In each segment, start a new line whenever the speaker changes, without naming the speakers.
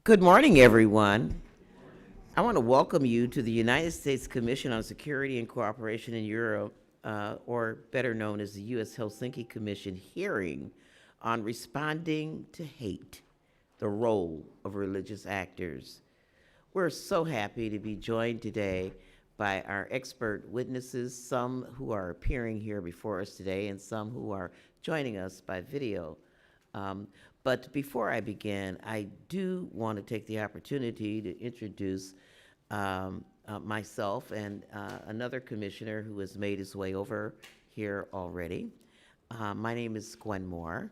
Good morning, everyone. I want to welcome you to the United States Commission on Security and Cooperation in Europe, or better known as the U.S. Helsinki Commission hearing on responding to hate, the role of religious actors. We're so happy to be joined today by our expert witnesses, some who are appearing here before us today and some who are joining us by video. But before I begin, I do want to take the opportunity to introduce myself and another commissioner who has made his way over here already. My name is Gwen Moore.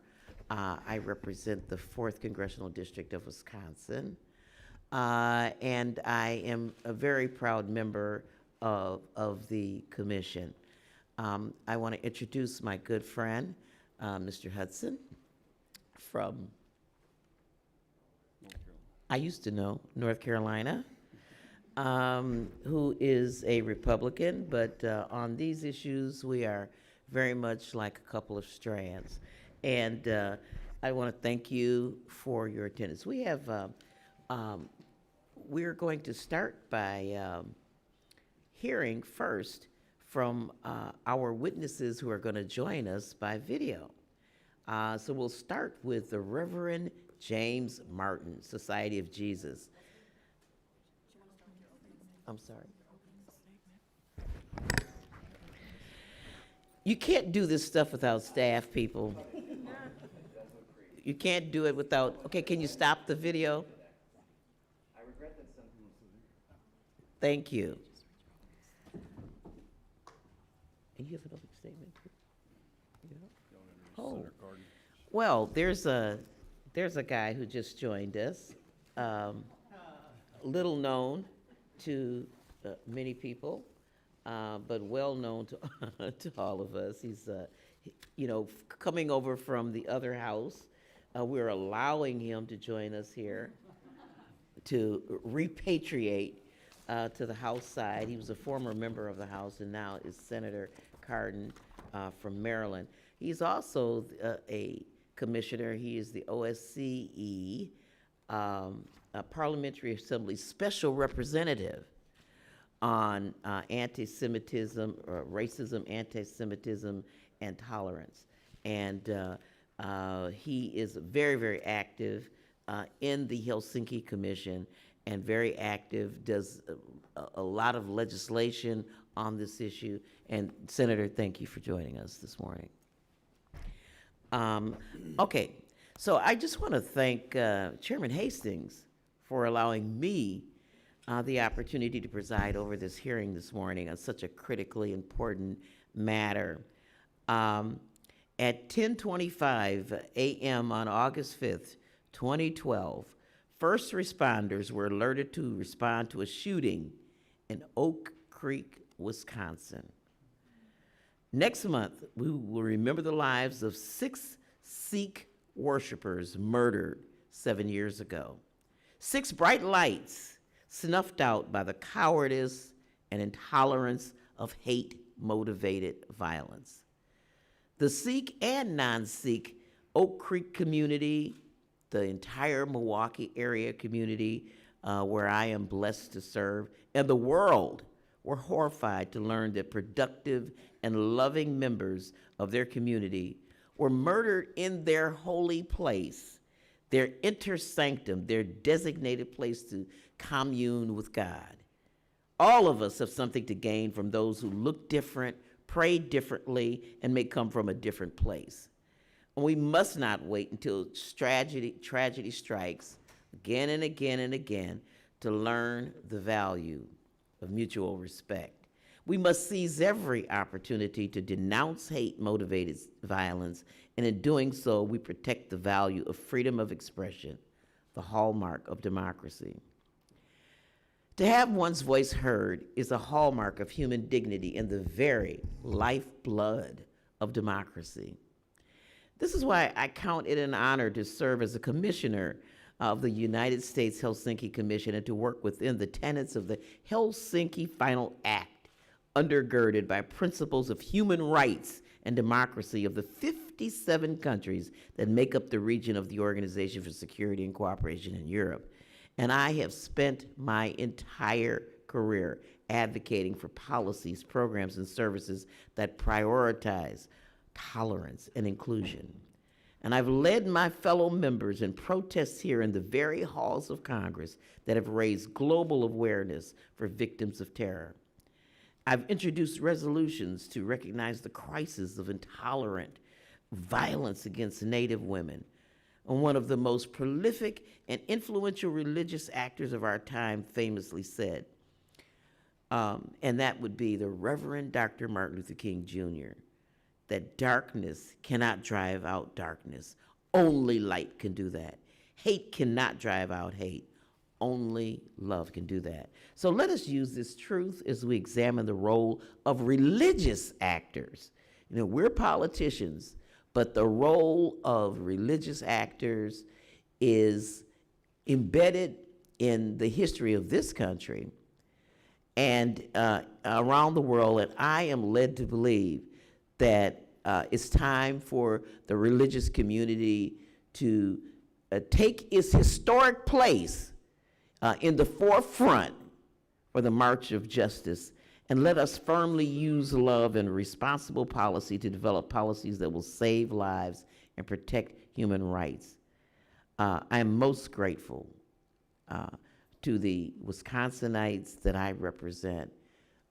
I represent the 4th Congressional District of Wisconsin. And I am a very proud member of the commission. I want to introduce my good friend, Mr. Hudson, from, I used to know, North Carolina, who is a Republican, but on these issues, we are very much like a couple of strands. And I want to thank you for your attendance. We're going to start by hearing first from our witnesses who are going to join us by video. So we'll start with the Reverend James Martin, Society of Jesus. I'm sorry. You can't do this stuff without staff, people. You can't do it without, okay, can you stop the video? I regret that some people. Thank you. And you have an opening statement too? Yeah. Oh. Well, there's a guy who just joined us, little known to many people, but well known to to all of us. He's, coming over from the other house. We're allowing him to join us here to repatriate to the House side. He was a former member of the House and now is Senator Cardin from Maryland. He's also a commissioner. He is the OSCE Parliamentary Assembly Special Representative on anti-Semitism, racism, anti-Semitism, and tolerance. And he is very, very active in the Helsinki Commission and very active, does a lot of legislation on this issue. And Senator, thank you for joining us this morning. Okay, so I just want to thank Chairman Hastings for allowing me the opportunity to preside over this hearing this morning on such a critically important matter. At 10:25 a.m. on August 5th, 2012, first responders were alerted to respond to a shooting in Oak Creek, Wisconsin. Next month, we will remember the lives of 6 Sikh worshipers murdered 7 years ago. 6 bright lights snuffed out by the cowardice and intolerance of hate-motivated violence. The Sikh and non-Sikh Oak Creek community, the entire Milwaukee area community where I am blessed to serve, and the world were horrified to learn that productive and loving members of their community were murdered in their holy place, their intersanctum, their designated place to commune with God. All of us have something to gain from those who look different, pray differently, and may come from a different place. And we must not wait until tragedy strikes again and again and again to learn the value of mutual respect. We must seize every opportunity to denounce hate-motivated violence, and in doing so, we protect the value of freedom of expression, the hallmark of democracy. To have one's voice heard is a hallmark of human dignity and the very lifeblood of democracy. This is why I count it an honor to serve as a commissioner of the United States Helsinki Commission and to work within the tenets of the Helsinki Final Act, undergirded by principles of human rights and democracy of the 57 countries that make up the region of the Organization for Security and Cooperation in Europe. And I have spent my entire career advocating for policies, programs, and services that prioritize tolerance and inclusion. And I've led my fellow members in protests here in the very halls of Congress that have raised global awareness for victims of terror. I've introduced resolutions to recognize the crisis of intolerant violence against Native women. And one of the most prolific and influential religious actors of our time famously said, and that would be the Reverend Dr. Martin Luther King Jr., that darkness cannot drive out darkness. Only light can do that. Hate cannot drive out hate. Only love can do that. So let us use this truth as we examine the role of religious actors. You know, we're politicians, but the role of religious actors is embedded in the history of this country and around the world, and I am led to believe that it's time for the religious community to take its historic place in the forefront for the march of justice, and let us firmly use love and responsible policy to develop policies that will save lives and protect human rights. I am most grateful to the Wisconsinites that I represent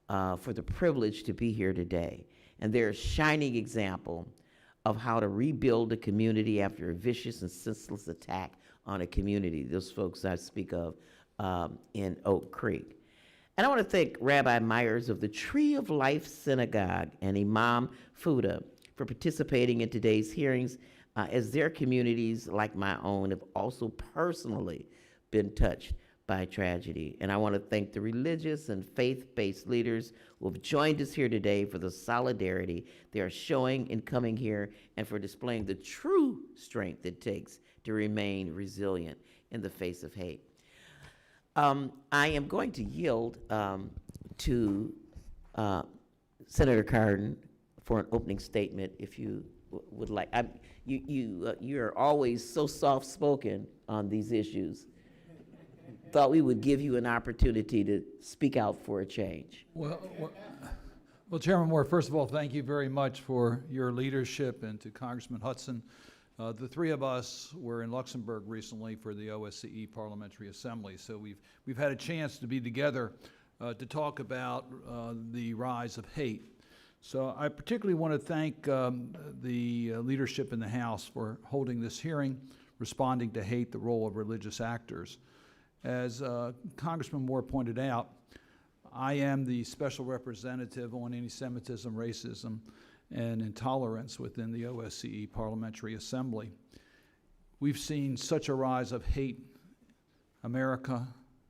for the privilege to be here today. And they're a shining example of how to rebuild a community after a vicious and senseless attack on a community. Those folks I speak of in Oak Creek. And I want to thank Rabbi Meyers of the Tree of Life Synagogue and Imam Fuad for participating in today's hearings, as their communities, like my own, have also personally been touched by tragedy. And I want to thank the religious and faith-based leaders who have joined us here today for the solidarity they are showing in coming here and for displaying the true strength it takes to remain resilient in the face of hate. I am going to yield to Senator Cardin for an opening statement, if you would like. You're always so soft-spoken on these issues. Thought we would give you an opportunity to speak out for a change.
Well, Chairman Moore, first of all, thank you very much for your leadership, and to Congressman Hudson. The three of us were in Luxembourg recently for the OSCE Parliamentary Assembly, so we've had a chance to be together to talk about the rise of hate. So I particularly want to thank the leadership in the House for holding this hearing, responding to hate, the role of religious actors. As Congressman Moore pointed out, I am the special representative on anti-Semitism, racism, and intolerance within the OSCE Parliamentary Assembly. We've seen such a rise of hate, America,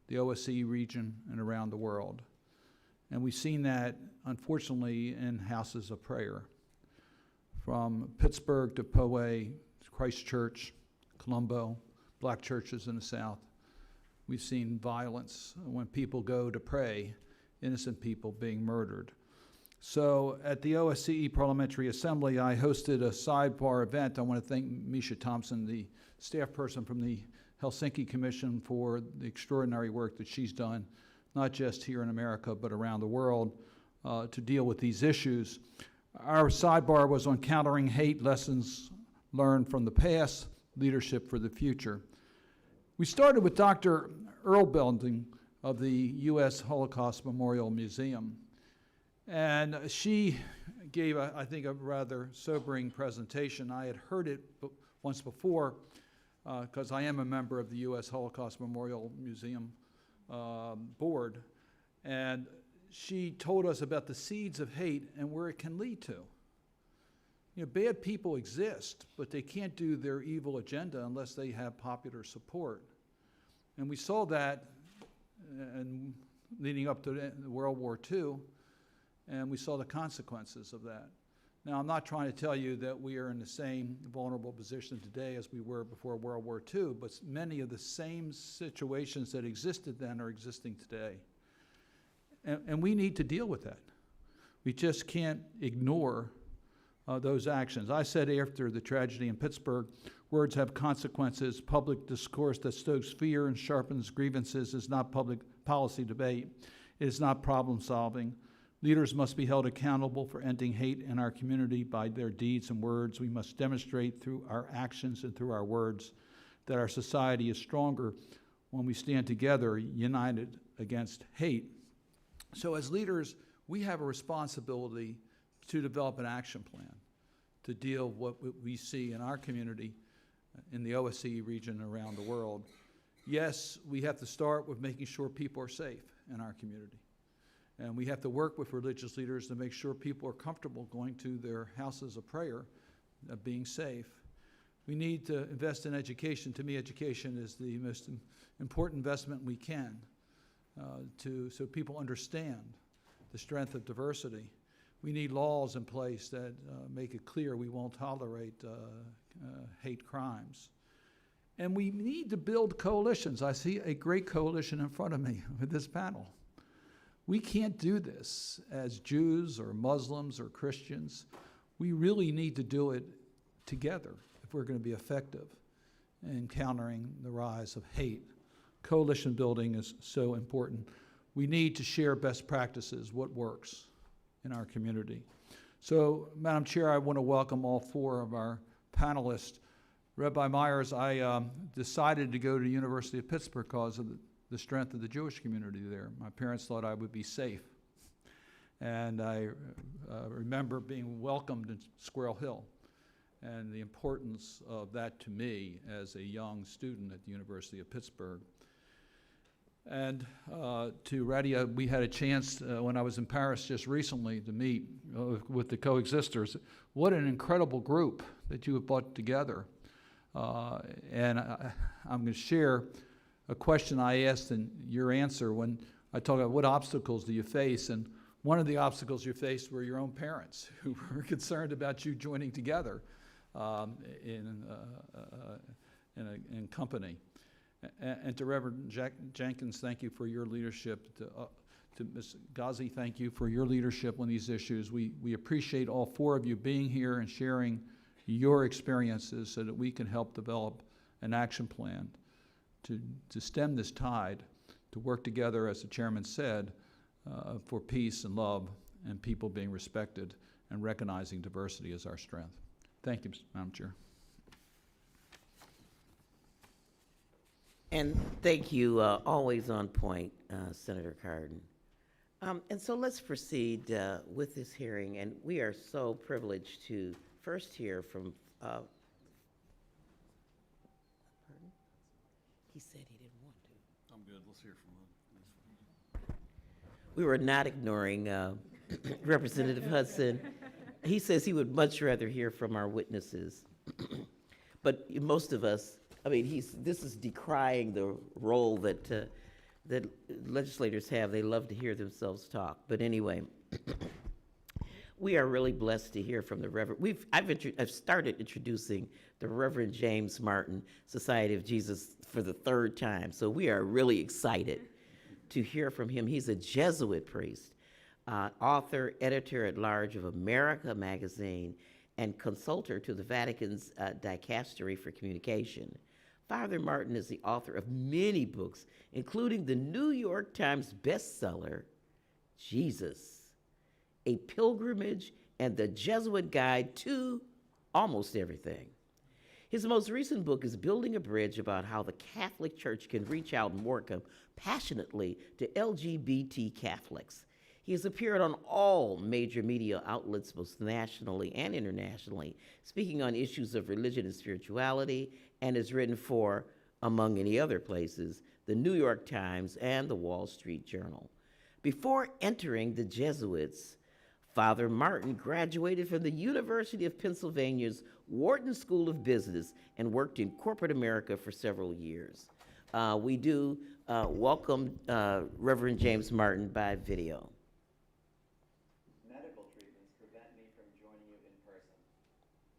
the OSCE region, and around the world. And we've seen that, unfortunately, in houses of prayer. From Pittsburgh to Poway, Christchurch, Colombo, black churches in the South. We've seen violence when people go to pray, innocent people being murdered. So at the OSCE Parliamentary Assembly, I hosted a sidebar event. I want to thank Misha Thompson, the staff person from the Helsinki Commission, for the extraordinary work that she's done, not just here in America, but around the world, to deal with these issues. Our sidebar was on countering hate, lessons learned from the past, leadership for the future. We started with Dr. Earl Belding of the U.S. Holocaust Memorial Museum. And she gave, I think, a rather sobering presentation. I had heard it once before because I am a member of the U.S. Holocaust Memorial Museum board. And she told us about the seeds of hate and where it can lead to. You know, bad people exist, but they can't do their evil agenda unless they have popular support. And we saw that leading up to World War II, and we saw the consequences of that. Now, I'm not trying to tell you that we are in the same vulnerable position today as we were before World War II, but many of the same situations that existed then are existing today. And we need to deal with that. We just can't ignore those actions. I said after the tragedy in Pittsburgh, Words have consequences. Public discourse that stokes fear and sharpens grievances is not public policy debate. It is not problem solving. Leaders must be held accountable for ending hate in our community by their deeds and words. We must demonstrate through our actions and through our words that our society is stronger when we stand together, united against hate. So as leaders, we have a responsibility to develop an action plan to deal with what we see in our community, in the OSCE region and around the world. Yes, we have to start with making sure people are safe in our community. And we have to work with religious leaders to make sure people are comfortable going to their houses of prayer, being safe. We need to invest in education. To me, education is the most important investment we can so people understand the strength of diversity. We need laws in place that make it clear we won't tolerate hate crimes. And we need to build coalitions. I see a great coalition in front of me with this panel. We can't do this as Jews or Muslims or Christians. We really need to do it together if we're going to be effective in countering the rise of hate. Coalition building is so important. We need to share best practices, what works in our community. So, Madam Chair, I want to welcome all four of our panelists. Rabbi Meyers, I decided to go to the University of Pittsburgh because of the strength of the Jewish community there. My parents thought I would be safe. And I remember being welcomed in Squirrel Hill and the importance of that to me as a young student at the University of Pittsburgh. And to Radia, we had a chance when I was in Paris just recently to meet with the coexisters. What an incredible group that you have brought together. And I'm going to share a question I asked and your answer when I talk about what obstacles do you face. And one of the obstacles you faced were your own parents who were concerned about you joining together in company. And to Reverend Jenkins, thank you for your leadership. To Ms. Guzzie, thank you for your leadership on these issues. We appreciate all four of you being here and sharing your experiences so that we can help develop an action plan to stem this tide, to work together, as the chairman said, for peace and love and people being respected and recognizing diversity as our strength. Thank you, Madam Chair.
And thank you, always on point, Senator Cardin. And so let's proceed with this hearing, and we are so privileged to first hear from, pardon? He said he didn't want to.
I'm good, let's hear from him.
We were not ignoring Representative Hudson. He says he would much rather hear from our witnesses. But most of us, I mean, this is decrying the role that legislators have. They love to hear themselves talk. But anyway, we are really blessed to hear from the Reverend. I've started introducing the Reverend James Martin, Society of Jesus, for the third time. So we are really excited to hear from him. He's a Jesuit priest, author, editor-at-large of America magazine, and consultor to the Vatican's Dicastery for Communication. Father Martin is the author of many books, including the New York Times bestseller, Jesus, A Pilgrimage and the Jesuit Guide to Almost Everything. His most recent book is Building a Bridge, about how the Catholic Church can reach out more compassionately to LGBT Catholics. He has appeared on all major media outlets, both nationally and internationally, speaking on issues of religion and spirituality, and has written for, among many other places, the New York Times and the Wall Street Journal. Before entering the Jesuits, Father Martin graduated from the University of Pennsylvania's Wharton School of Business and worked in corporate America for several years. We do welcome Reverend James Martin by video.
Medical treatments prevent me from joining you in person,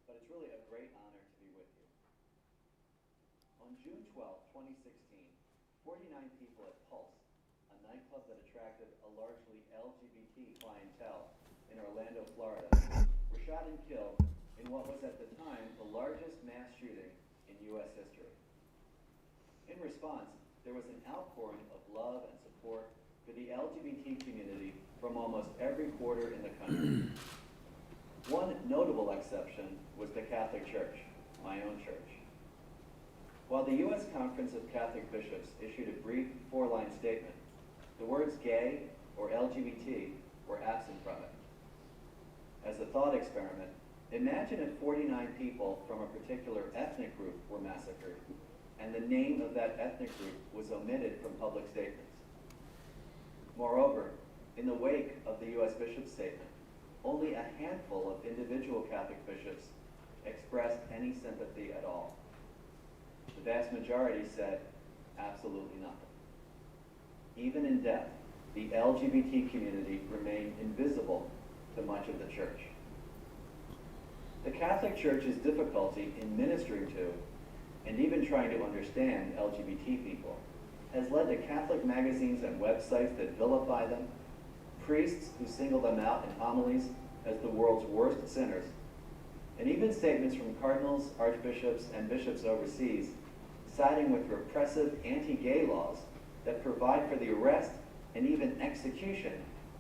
but it's really a great honor to be with you. On June 12, 2016, 49 people at Pulse, a nightclub that attracted a largely LGBT clientele in Orlando, Florida, were shot and killed in what was at the time the largest mass shooting response, there was an outpouring of love and support for the LGBT community from almost every quarter in the country. One notable exception was the Catholic Church, my own church. While the U.S. Conference of Catholic Bishops issued a brief 4-line statement, the words gay or LGBT were absent from it. As a thought experiment, imagine if 49 people from a particular ethnic group were massacred, and the name of that ethnic group was omitted from public statements. Moreover, in the wake of the U.S. Bishop's statement, only a handful of individual Catholic bishops expressed any sympathy at all. The vast majority said absolutely nothing. Even in death, the LGBT community remained invisible to much of the church. The Catholic Church's difficulty in ministering to and even trying to understand LGBT people has led to Catholic magazines and websites that vilify them, priests who single them out in homilies as the world's worst sinners, and even statements from cardinals, archbishops, and bishops overseas siding with repressive anti-gay laws that provide for the arrest and even execution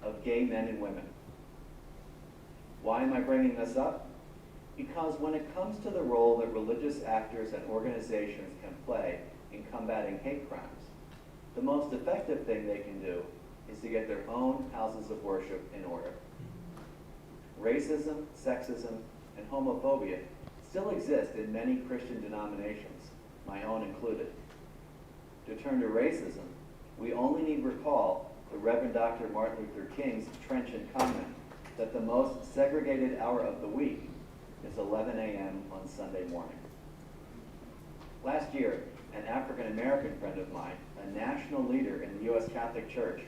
of gay men and women. Why am I bringing this up? Because when it comes to the role that religious actors and organizations can play in combating hate crimes, the most effective thing they can do is to get their own houses of worship in order. Racism, sexism, and homophobia still exist in many Christian denominations, my own included. To turn to racism, we only need recall the Reverend Dr. Martin Luther King's trenchant comment that the most segregated hour of the week is 11 a.m. on Sunday morning. Last year, an African-American friend of mine, a national leader in the U.S. Catholic Church,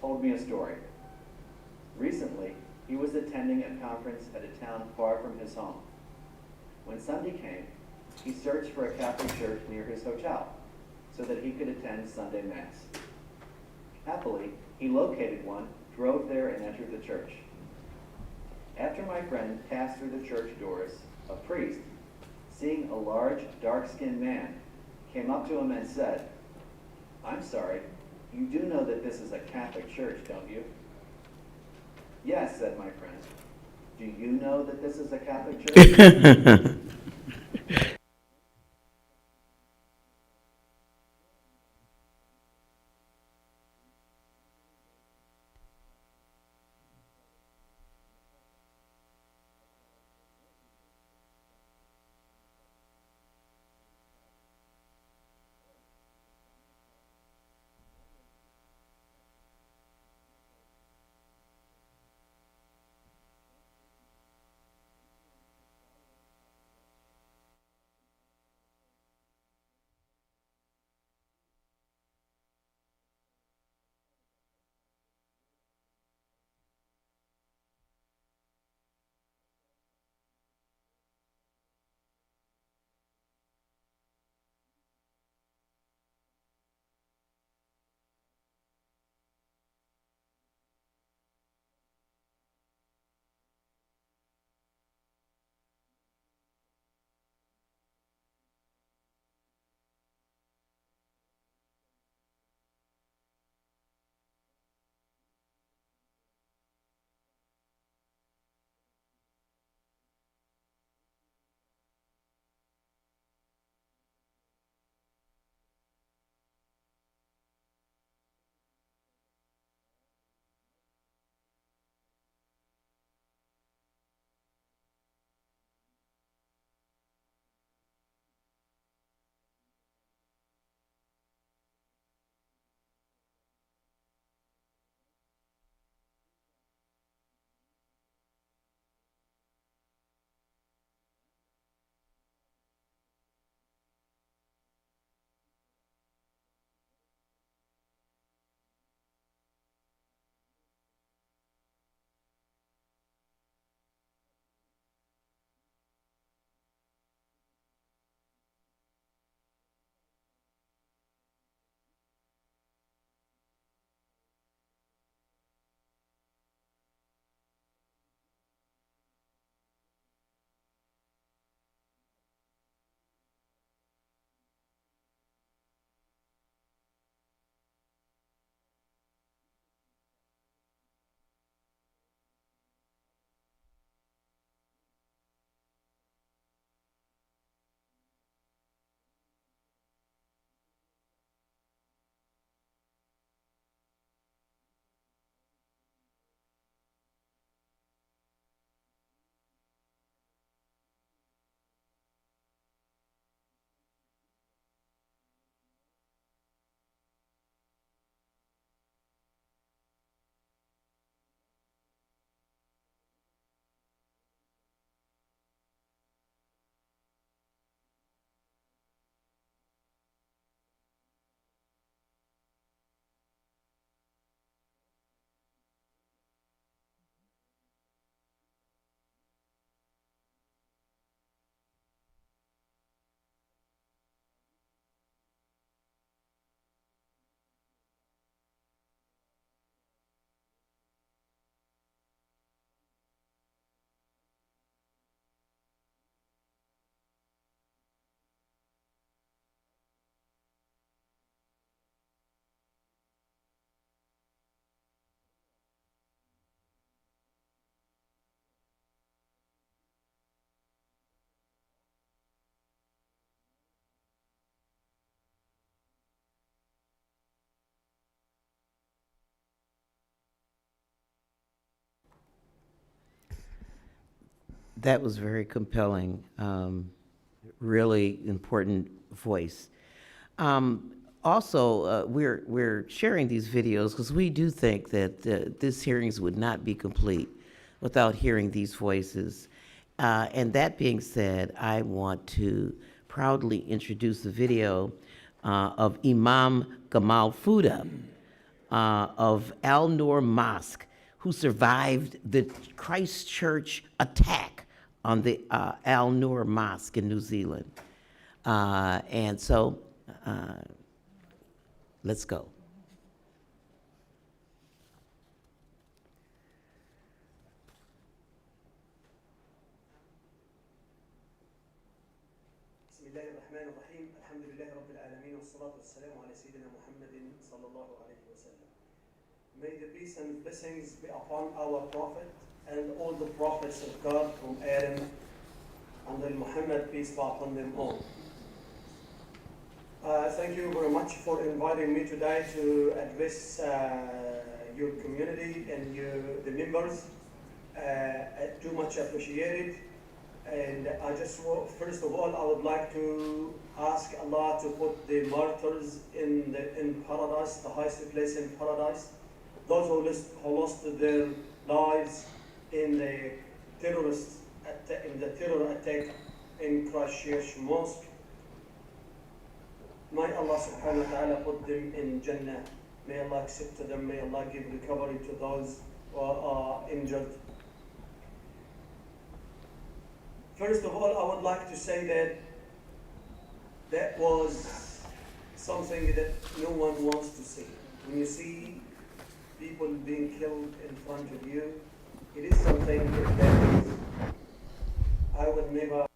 told me a story. Recently, he was attending a conference at a town far from his home. When Sunday came, he searched for a Catholic church near his hotel so that he could attend Sunday Mass. Happily, he located one, drove there, and entered the church. After my friend passed through the church doors, a priest, seeing a large, dark-skinned man, came up to him and said, "I'm sorry, you do know that this is a Catholic church, don't you?" "Yes," said my friend. "Do you know that this is a Catholic church?"
That was very compelling, really important voice. Also, we're sharing these videos because we do think that this hearings would not be complete without hearing these voices. And that being said, I want to proudly introduce the video of Imam Gamal Fuda of Al Noor Mosque, who survived the Christchurch attack on the Al Noor Mosque in New Zealand. And so, let's go.
بسم الله الرحمن الرحيم الحمد لله رب العالمين والصلاة والسلام على سيدنا محمد صلى الله عليه وسلم. May the peace and blessings be upon our Prophet and all the prophets of God from Adam until Muhammad, peace be upon them all. Thank you very much for inviting me today to address your community and the members. Too much appreciated. And I just, first of all, I would like to ask Allah to put the martyrs in paradise, the highest place in paradise. Those who lost their lives in the terror attack in Christchurch Mosque. May Allah subhanahu wa ta'ala put them in Jannah. May Allah accept them. May Allah give recovery to those who are injured. First of all, I would like to say that was something that no one wants to see. When you see people being killed in front of you, it is something that I would never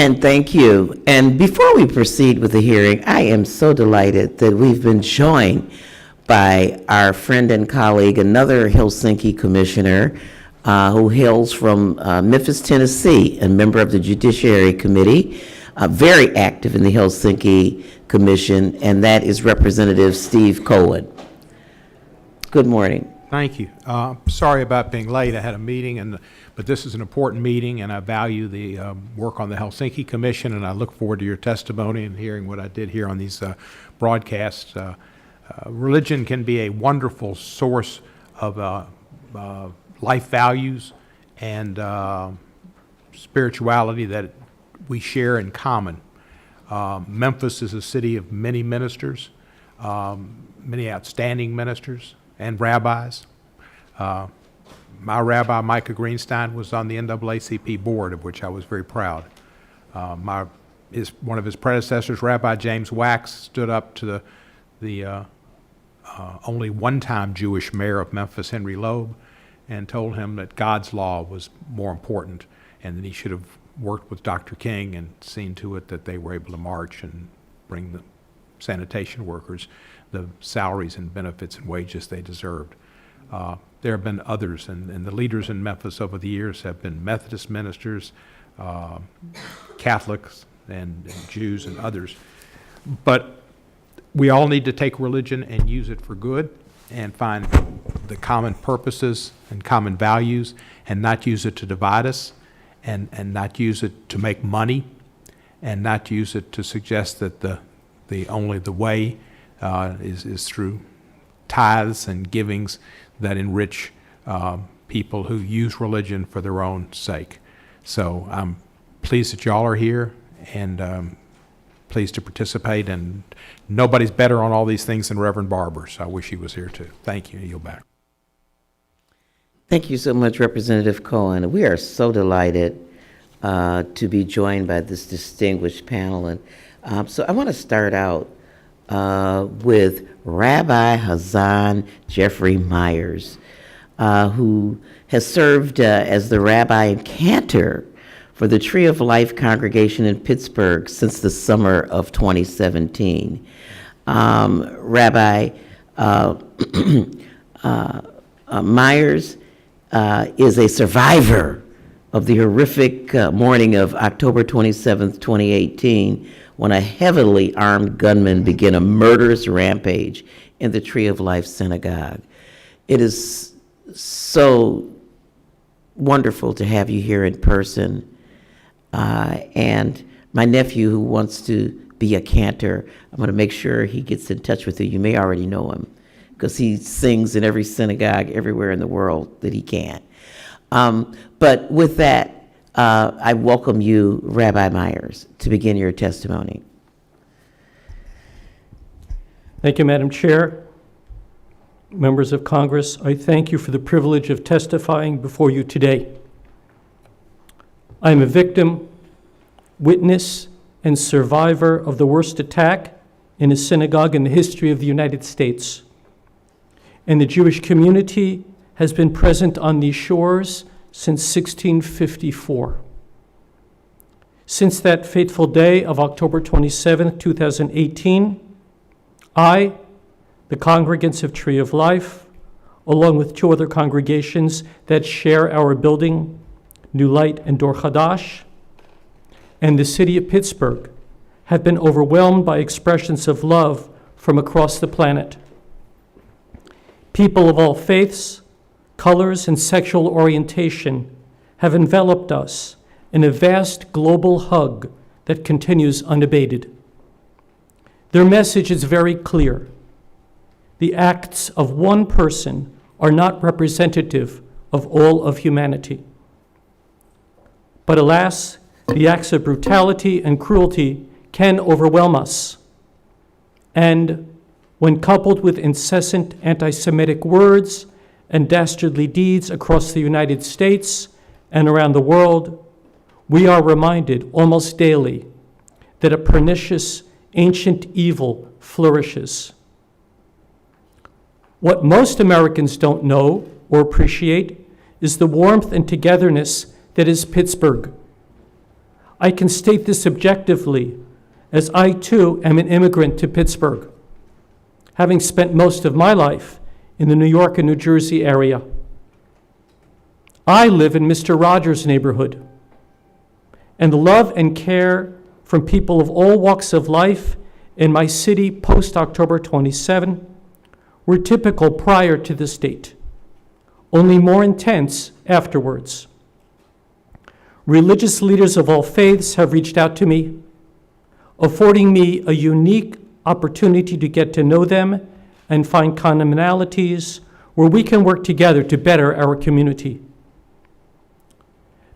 And thank you. And before we proceed with the hearing, I am so delighted that we've been joined by our friend and colleague, another Helsinki commissioner who hails from Memphis, Tennessee, a member of the Judiciary Committee, very active in the Helsinki Commission, and that is Representative Steve Cohen. Good morning.
Thank you. Sorry about being late. I had a meeting, but this is an important meeting, and I value the work on the Helsinki Commission, and I look forward to your testimony and hearing what I did here on these broadcasts. Religion can be a wonderful source of life values and spirituality that we share in common. Memphis is a city of many ministers, many outstanding ministers and rabbis. My rabbi, Micah Greenstein, was on the NAACP board, of which I was very proud. One of his predecessors, Rabbi James Wax, stood up to the only one-time Jewish mayor of Memphis, Henry Loeb, and told him that God's law was more important and that he should have worked with Dr. King and seen to it that they were able to march and bring the sanitation workers the salaries and benefits and wages they deserved. There have been others, and the leaders in Memphis over the years have been Methodist ministers, Catholics, and Jews and others. But we all need to take religion and use it for good and find the common purposes and common values and not use it to divide us and not use it to make money and not use it to suggest that only the way is through tithes and givings that enrich people who use religion for their own sake. So I'm pleased that y'all are here and pleased to participate, and nobody's better on all these things than Reverend Barber, so I wish he was here too. Thank you. Yield back.
Thank you so much, Representative Cohen. We are so delighted to be joined by this distinguished panel. And so I want to start out with Rabbi Hazan Jeffrey Meyers, who has served as the rabbi and cantor for the Tree of Life congregation in Pittsburgh since the summer of 2017. Rabbi Meyers is a survivor of the horrific morning of October 27th, 2018, when a heavily armed gunman began a murderous rampage in the Tree of Life synagogue. It is so wonderful to have you here in person. And my nephew, who wants to be a cantor, I'm going to make sure he gets in touch with you. You may already know him because he sings in every synagogue everywhere in the world that he can. But with that, I welcome you, Rabbi Meyers, to begin your testimony.
Thank you, Madam Chair. Members of Congress, I thank you for the privilege of testifying before you today. I am a victim, witness, and survivor of the worst attack in a synagogue in the history of the United States. And the Jewish community has been present on these shores since 1654. Since that fateful day of October 27, 2018, I, the congregants of Tree of Life, along with two other congregations that share our building, New Light and Dor Chadash, and the city of Pittsburgh, have been overwhelmed by expressions of love from across the planet. People of all faiths, colors, and sexual orientation have enveloped us in a vast global hug that continues unabated. Their message is very clear. The acts of one person are not representative of all of humanity. But alas, the acts of brutality and cruelty can overwhelm us. And when coupled with incessant anti-Semitic words and dastardly deeds across the United States and around the world, we are reminded almost daily that a pernicious ancient evil flourishes. What most Americans don't know or appreciate is the warmth and togetherness that is Pittsburgh. I can state this objectively, as I too am an immigrant to Pittsburgh, having spent most of my life in the New York and New Jersey area. I live in Mr. Rogers' neighborhood, and the love and care from people of all walks of life in my city post-October 27 were typical prior to this date, only more intense afterwards. Religious leaders of all faiths have reached out to me, affording me a unique opportunity to get to know them and find commonalities where we can work together to better our community.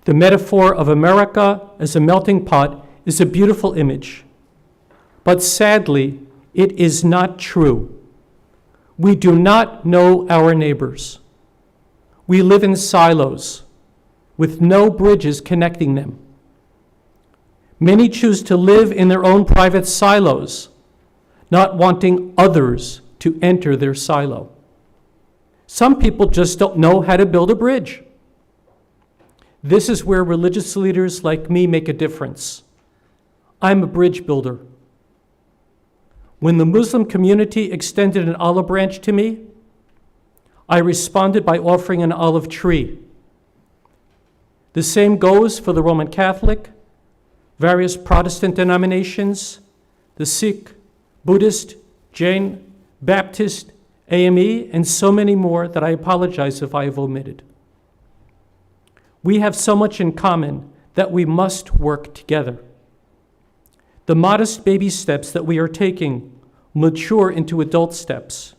The metaphor of America as a melting pot is a beautiful image, but sadly, it is not true. We do not know our neighbors. We live in silos with no bridges connecting them. Many choose to live in their own private silos, not wanting others to enter their silo. Some people just don't know how to build a bridge. This is where religious leaders like me make a difference. I'm a bridge builder. When the Muslim community extended an olive branch to me, I responded by offering an olive tree. The same goes for the Roman Catholic, various Protestant denominations, the Sikh, Buddhist, Jain, Baptist, AME, and so many more that I apologize if I have omitted. We have so much in common that we must work together. The modest baby steps that we are taking mature into adult steps,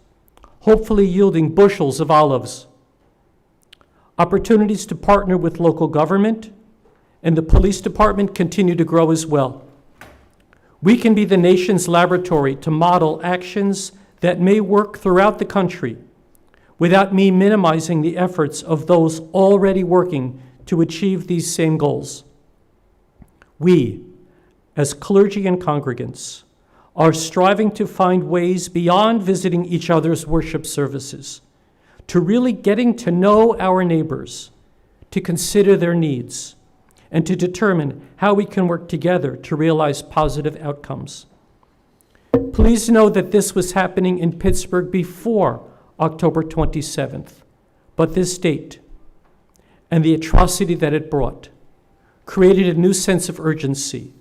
hopefully yielding bushels of olives. Opportunities to partner with local government and the police department continue to grow as well. We can be the nation's laboratory to model actions that may work throughout the country without me minimizing the efforts of those already working to achieve these same goals. We, as clergy and congregants, are striving to find ways beyond visiting each other's worship services, to really getting to know our neighbors, to consider their needs, and to determine how we can work together to realize positive outcomes. Please know that this was happening in Pittsburgh before October 27th, but this date and the atrocity that it brought created a new sense of urgency.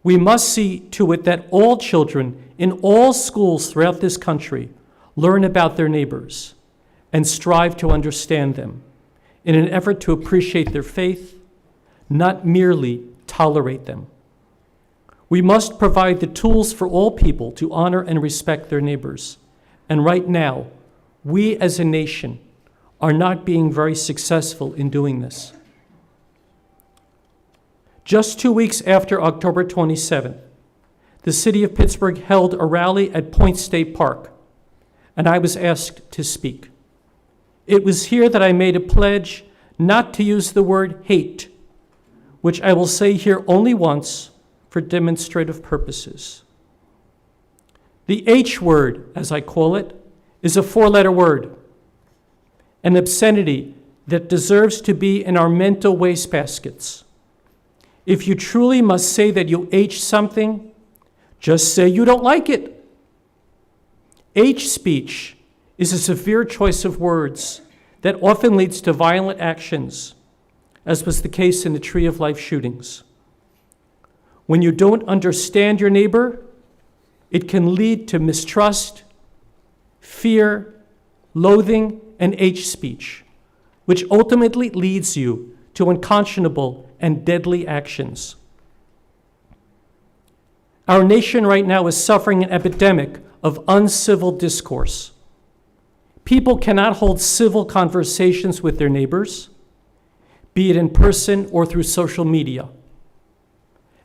We must see to it that all children in all schools throughout this country learn about their neighbors and strive to understand them in an effort to appreciate their faith, not merely tolerate them. We must provide the tools for all people to honor and respect their neighbors. And right now, we as a nation are not being very successful in doing this. Just 2 weeks after October 27th, the city of Pittsburgh held a rally at Point State Park, and I was asked to speak. It was here that I made a pledge not to use the word hate, which I will say here only once for demonstrative purposes. The H word, as I call it, is a 4-letter word, an obscenity that deserves to be in our mental wastebaskets. If you truly must say that you H something, just say you don't like it. H speech is a severe choice of words that often leads to violent actions, as was the case in the Tree of Life shootings. When you don't understand your neighbor, it can lead to mistrust, fear, loathing, and H speech, which ultimately leads you to unconscionable and deadly actions. Our nation right now is suffering an epidemic of uncivil discourse. People cannot hold civil conversations with their neighbors, be it in person or through social media.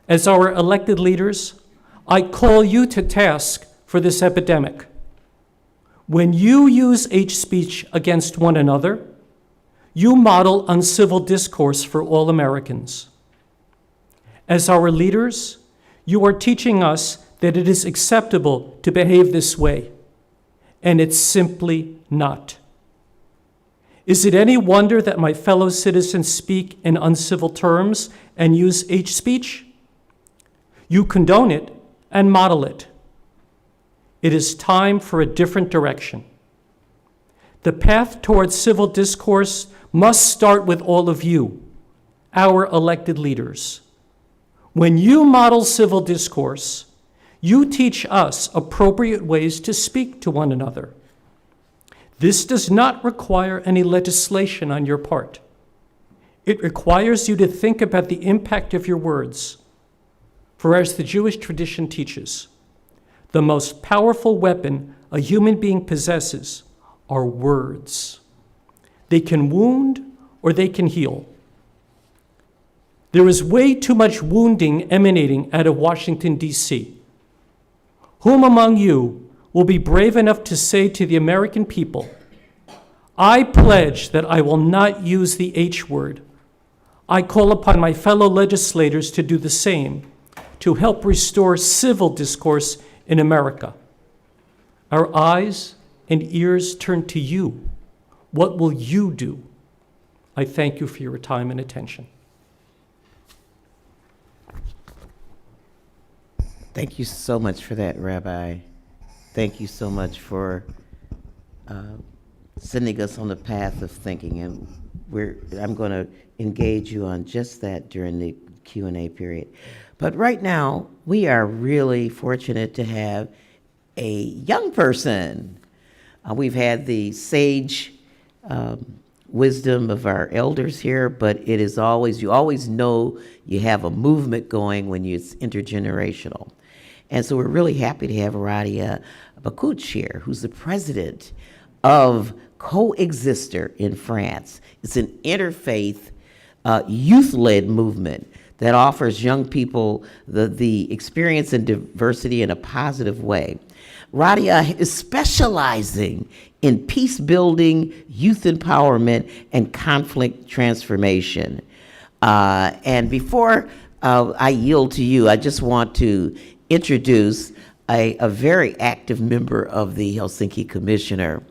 As our elected leaders, I call you to task for this epidemic. When you use H speech against one another, you model uncivil discourse for all Americans. As our leaders, you are teaching us that it is acceptable to behave this way, and it's simply not. Is it any wonder that my fellow citizens speak in uncivil terms and use hate speech? You condone it and model it. It is time for a different direction. The path towards civil discourse must start with all of you, our elected leaders. When you model civil discourse, you teach us appropriate ways to speak to one another. This does not require any legislation on your part. It requires you to think about the impact of your words. For as the Jewish tradition teaches, the most powerful weapon a human being possesses are words. They can wound or they can heal. There is way too much wounding emanating out of Washington, D.C. Whom among you will be brave enough to say to the American people, I pledge that I will not use the H word. I call upon my fellow legislators to do the same, to help restore civil discourse in America. Our eyes and ears turn to you. What will you do? I thank you for your time and attention.
Thank you so much for that, Rabbi. Thank you so much for sending us on the path of thinking, and I'm going to engage you on just that during the Q&A period. But right now, we are really fortunate to have a young person. We've had the sage wisdom of our elders here, but it is always, you always know you have a movement going when it's intergenerational. And so we're really happy to have Radia Bakouch here, who's the president of Coexister in France. It's an interfaith youth-led movement that offers young people the experience and diversity in a positive way. Radia is specializing in peace building, youth empowerment, and conflict transformation. And before I yield to you, I just want to introduce a very active member of the Helsinki Commissioner,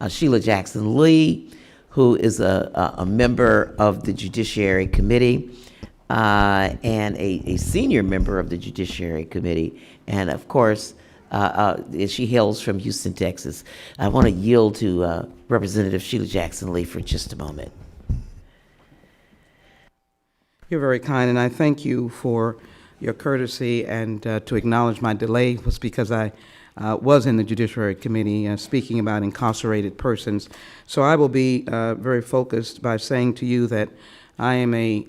Sheila Jackson-Lee, who is a member of the Judiciary Committee and a senior member of the Judiciary Committee. And of course, she hails from Houston, Texas. I want to yield to Representative Sheila Jackson-Lee for just a moment.
You're very kind, and I thank you for your courtesy, and to acknowledge my delay was because I was in the Judiciary Committee speaking about incarcerated persons. So I will be very focused by saying to you that I am a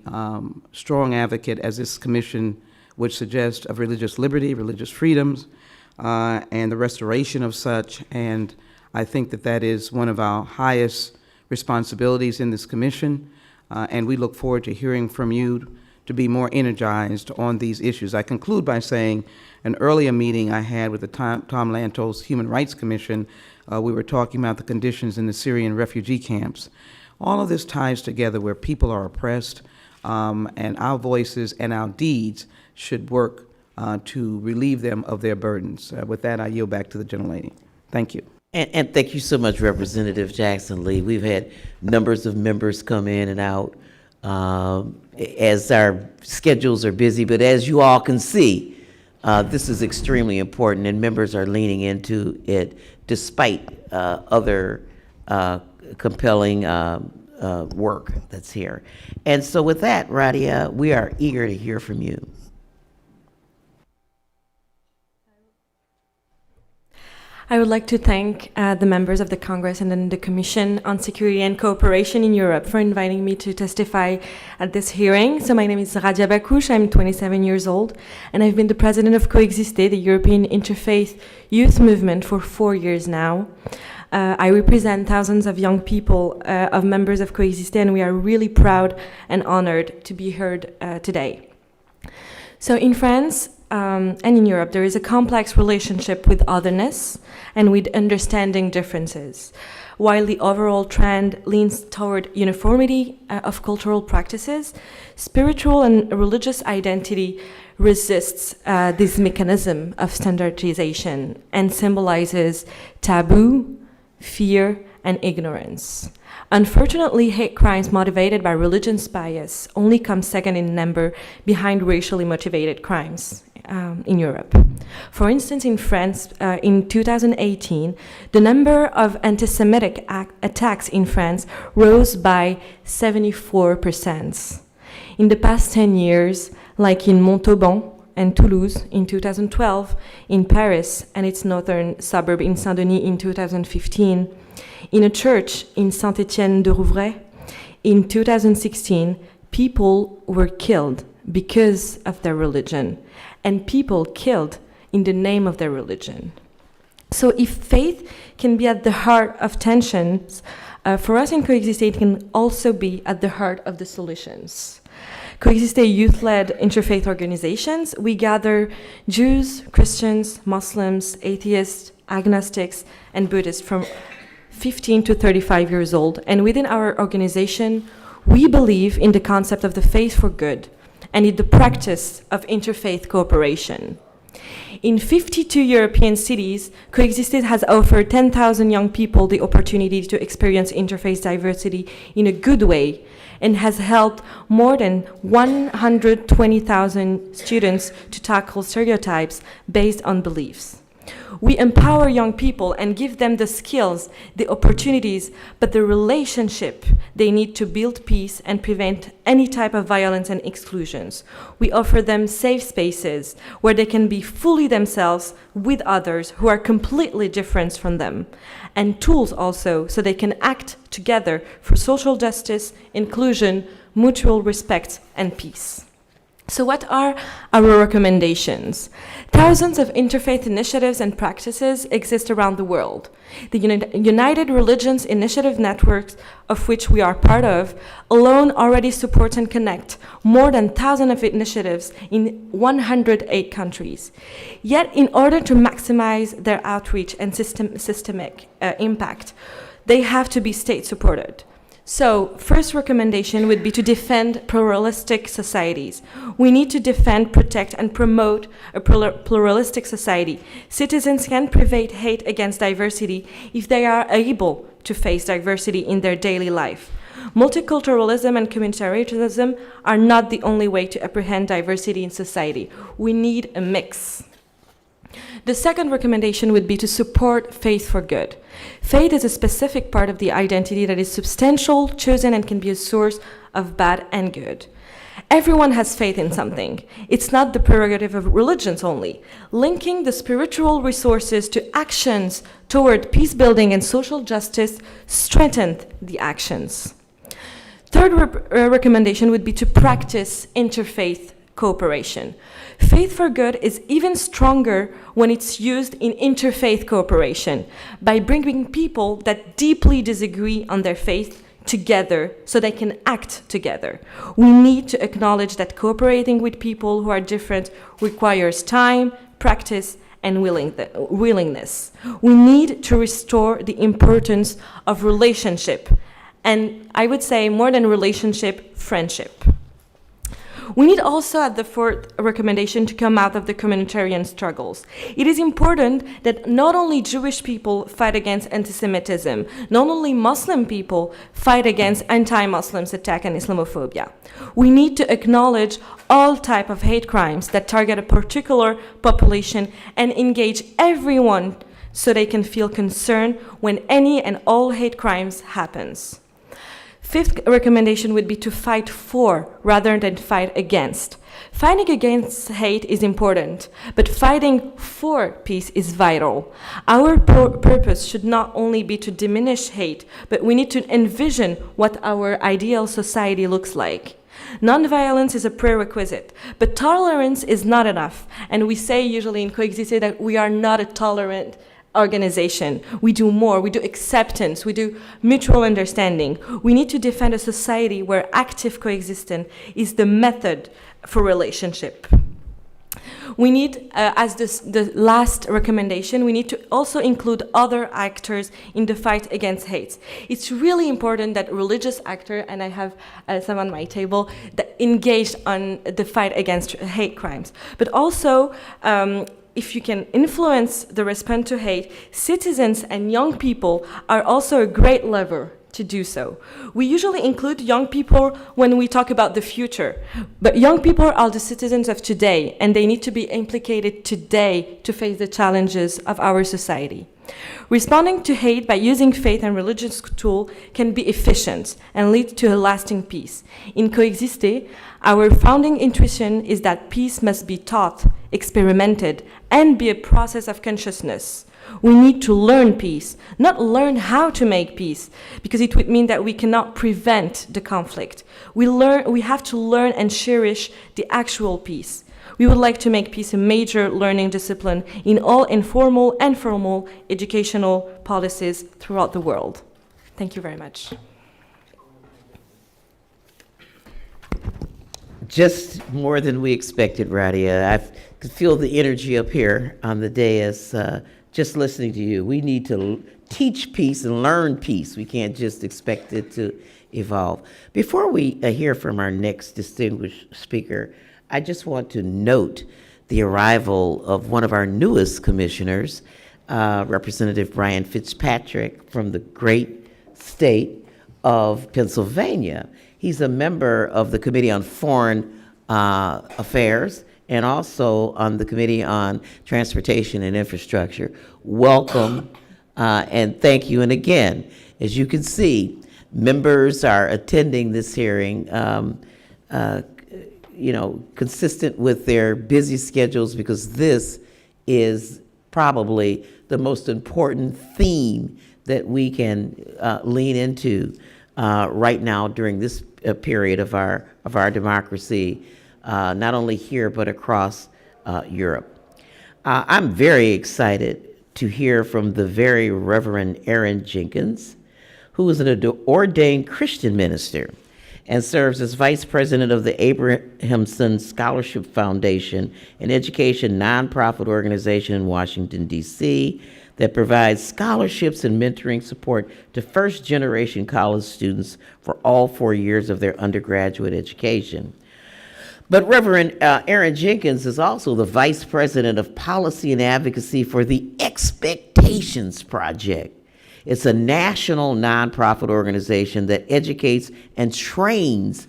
strong advocate, as this commission would suggest, of religious liberty, religious freedoms, and the restoration of such. And I think that that is one of our highest responsibilities in this commission. And we look forward to hearing from you to be more energized on these issues. I conclude by saying an earlier meeting I had with the Tom Lantos Human Rights Commission, we were talking about the conditions in the Syrian refugee camps. All of this ties together where people are oppressed, and our voices and our deeds should work to relieve them of their burdens. With that, I yield back to the gentlelady. Thank you.
And thank you so much, Representative Jackson-Lee. We've had numbers of members come in and out as our schedules are busy, but as you all can see, this is extremely important, and members are leaning into it despite other compelling work that's here. And so with that, Radia, we are eager to hear from you.
I would like to thank the members of the Congress and then the Commission on Security and Cooperation in Europe for inviting me to testify at this hearing. So my name is Radia Bakouch, I'm 27 years old, and I've been the president of Coexister, the European interfaith youth movement, for 4 years now. I represent thousands of young people, of members of Coexister, and we are really proud and honored to be heard today. So in France, and in Europe, there is a complex relationship with otherness and with understanding differences. While the overall trend leans toward uniformity of cultural practices, spiritual and religious identity resists this mechanism of standardization and symbolizes taboo, fear, and ignorance. Unfortunately, hate crimes motivated by religious bias only come second in number behind racially motivated crimes in Europe. For instance, in France, in 2018, the number of anti-Semitic attacks in France rose by 74%. In the past 10 years, like in Montauban and Toulouse in 2012, in Paris and its northern suburb in Saint-Denis in 2015, in a church in Saint-Étienne-de-Rouvray in 2016, people were killed because of their religion, and people killed in the name of their religion. So if faith can be at the heart of tensions, for us in Coexiste, it can also be at the heart of the solutions. Coexiste youth-led interfaith organizations, we gather Jews, Christians, Muslims, atheists, agnostics, and Buddhists from 15 to 35 years old. And within our organization, we believe in the concept of the faith for good and in the practice of interfaith cooperation. In 52 European cities, Coexiste has offered 10,000 young people the opportunity to experience interfaith diversity in a good way and has helped more than 120,000 students to tackle stereotypes based on beliefs. We empower young people and give them the skills, the opportunities, but the relationship they need to build peace and prevent any type of violence and exclusions. We offer them safe spaces where they can be fully themselves with others who are completely different from them, and tools also so they can act together for social justice, inclusion, mutual respect, and peace. So what are our recommendations? Thousands of interfaith initiatives and practices exist around the world. The United Religions Initiative networks, of which we are part of, alone already supports and connects more than 1,000 of initiatives in 108 countries. Yet, in order to maximize their outreach and systemic impact, they have to be state-supported. So, first recommendation would be to defend pluralistic societies. We need to defend, protect, and promote a pluralistic society. Citizens can prevent hate against diversity if they are able to face diversity in their daily life. Multiculturalism and communitarianism are not the only way to apprehend diversity in society. We need a mix. The second recommendation would be to support faith for good. Faith is a specific part of the identity that is substantial, chosen, and can be a source of bad and good. Everyone has faith in something. It's not the prerogative of religions only. Linking the spiritual resources to actions toward peace building and social justice strengthens the actions. Third recommendation would be to practice interfaith cooperation. Faith for good is even stronger when it's used in interfaith cooperation by bringing people that deeply disagree on their faith together so they can act together. We need to acknowledge that cooperating with people who are different requires time, practice, and willingness. We need to restore the importance of relationship, and I would say more than relationship, friendship. We need also, at the fourth recommendation, to come out of the communitarian struggles. It is important that not only Jewish people fight against anti-Semitism, not only Muslim people fight against anti-Muslims attack and Islamophobia. We need to acknowledge all types of hate crimes that target a particular population and engage everyone so they can feel concerned when any and all hate crimes happens. Fifth recommendation would be to fight for rather than fight against. Fighting against hate is important, but fighting for peace is vital. Our purpose should not only be to diminish hate, but we need to envision what our ideal society looks like. Nonviolence is a prerequisite, but tolerance is not enough. And we say usually in Coexiste that we are not a tolerant organization. We do more. We do acceptance. We do mutual understanding. We need to defend a society where active coexistence is the method for relationship. We need, as the last recommendation, we need to also include other actors in the fight against hate. It's really important that religious actors, and I have some on my table, that engaged on the fight against hate crimes. But also, if you can influence the response to hate, citizens and young people are also a great lever to do so. We usually include young people when we talk about the future, but young people are the citizens of today, and they need to be implicated today to face the challenges of our society. Responding to hate by using faith and religious tools can be efficient and lead to a lasting peace. In Coexister, our founding intuition is that peace must be taught, experimented, and be a process of consciousness. We need to learn peace, not learn how to make peace, because it would mean that we cannot prevent the conflict. We have to learn and cherish the actual peace. We would like to make peace a major learning discipline in all informal and formal educational policies throughout the world. Thank you very much.
Just more than we expected, Radia. I could feel the energy up here on the dais, just listening to you. We need to teach peace and learn peace. We can't just expect it to evolve. Before we hear from our next distinguished speaker, I just want to note the arrival of one of our newest commissioners, Representative Brian Fitzpatrick from the great state of Pennsylvania. He's a member of the Committee on Foreign Affairs and also on the Committee on Transportation and Infrastructure. Welcome and thank you. And again, as you can see, members are attending this hearing consistent with their busy schedules, because this is probably the most important theme that we can lean into right now during this period of our democracy, not only here but across Europe. I'm very excited to hear from the very Reverend Aaron Jenkins, who is an ordained Christian minister and serves as vice president of the Abrahamson Scholarship Foundation, an education nonprofit organization in Washington, D.C., that provides scholarships and mentoring support to first-generation college students for all 4 years of their undergraduate education. But Reverend Aaron Jenkins is also the vice president of policy and advocacy for the Expectations Project. It's a national nonprofit organization that educates and trains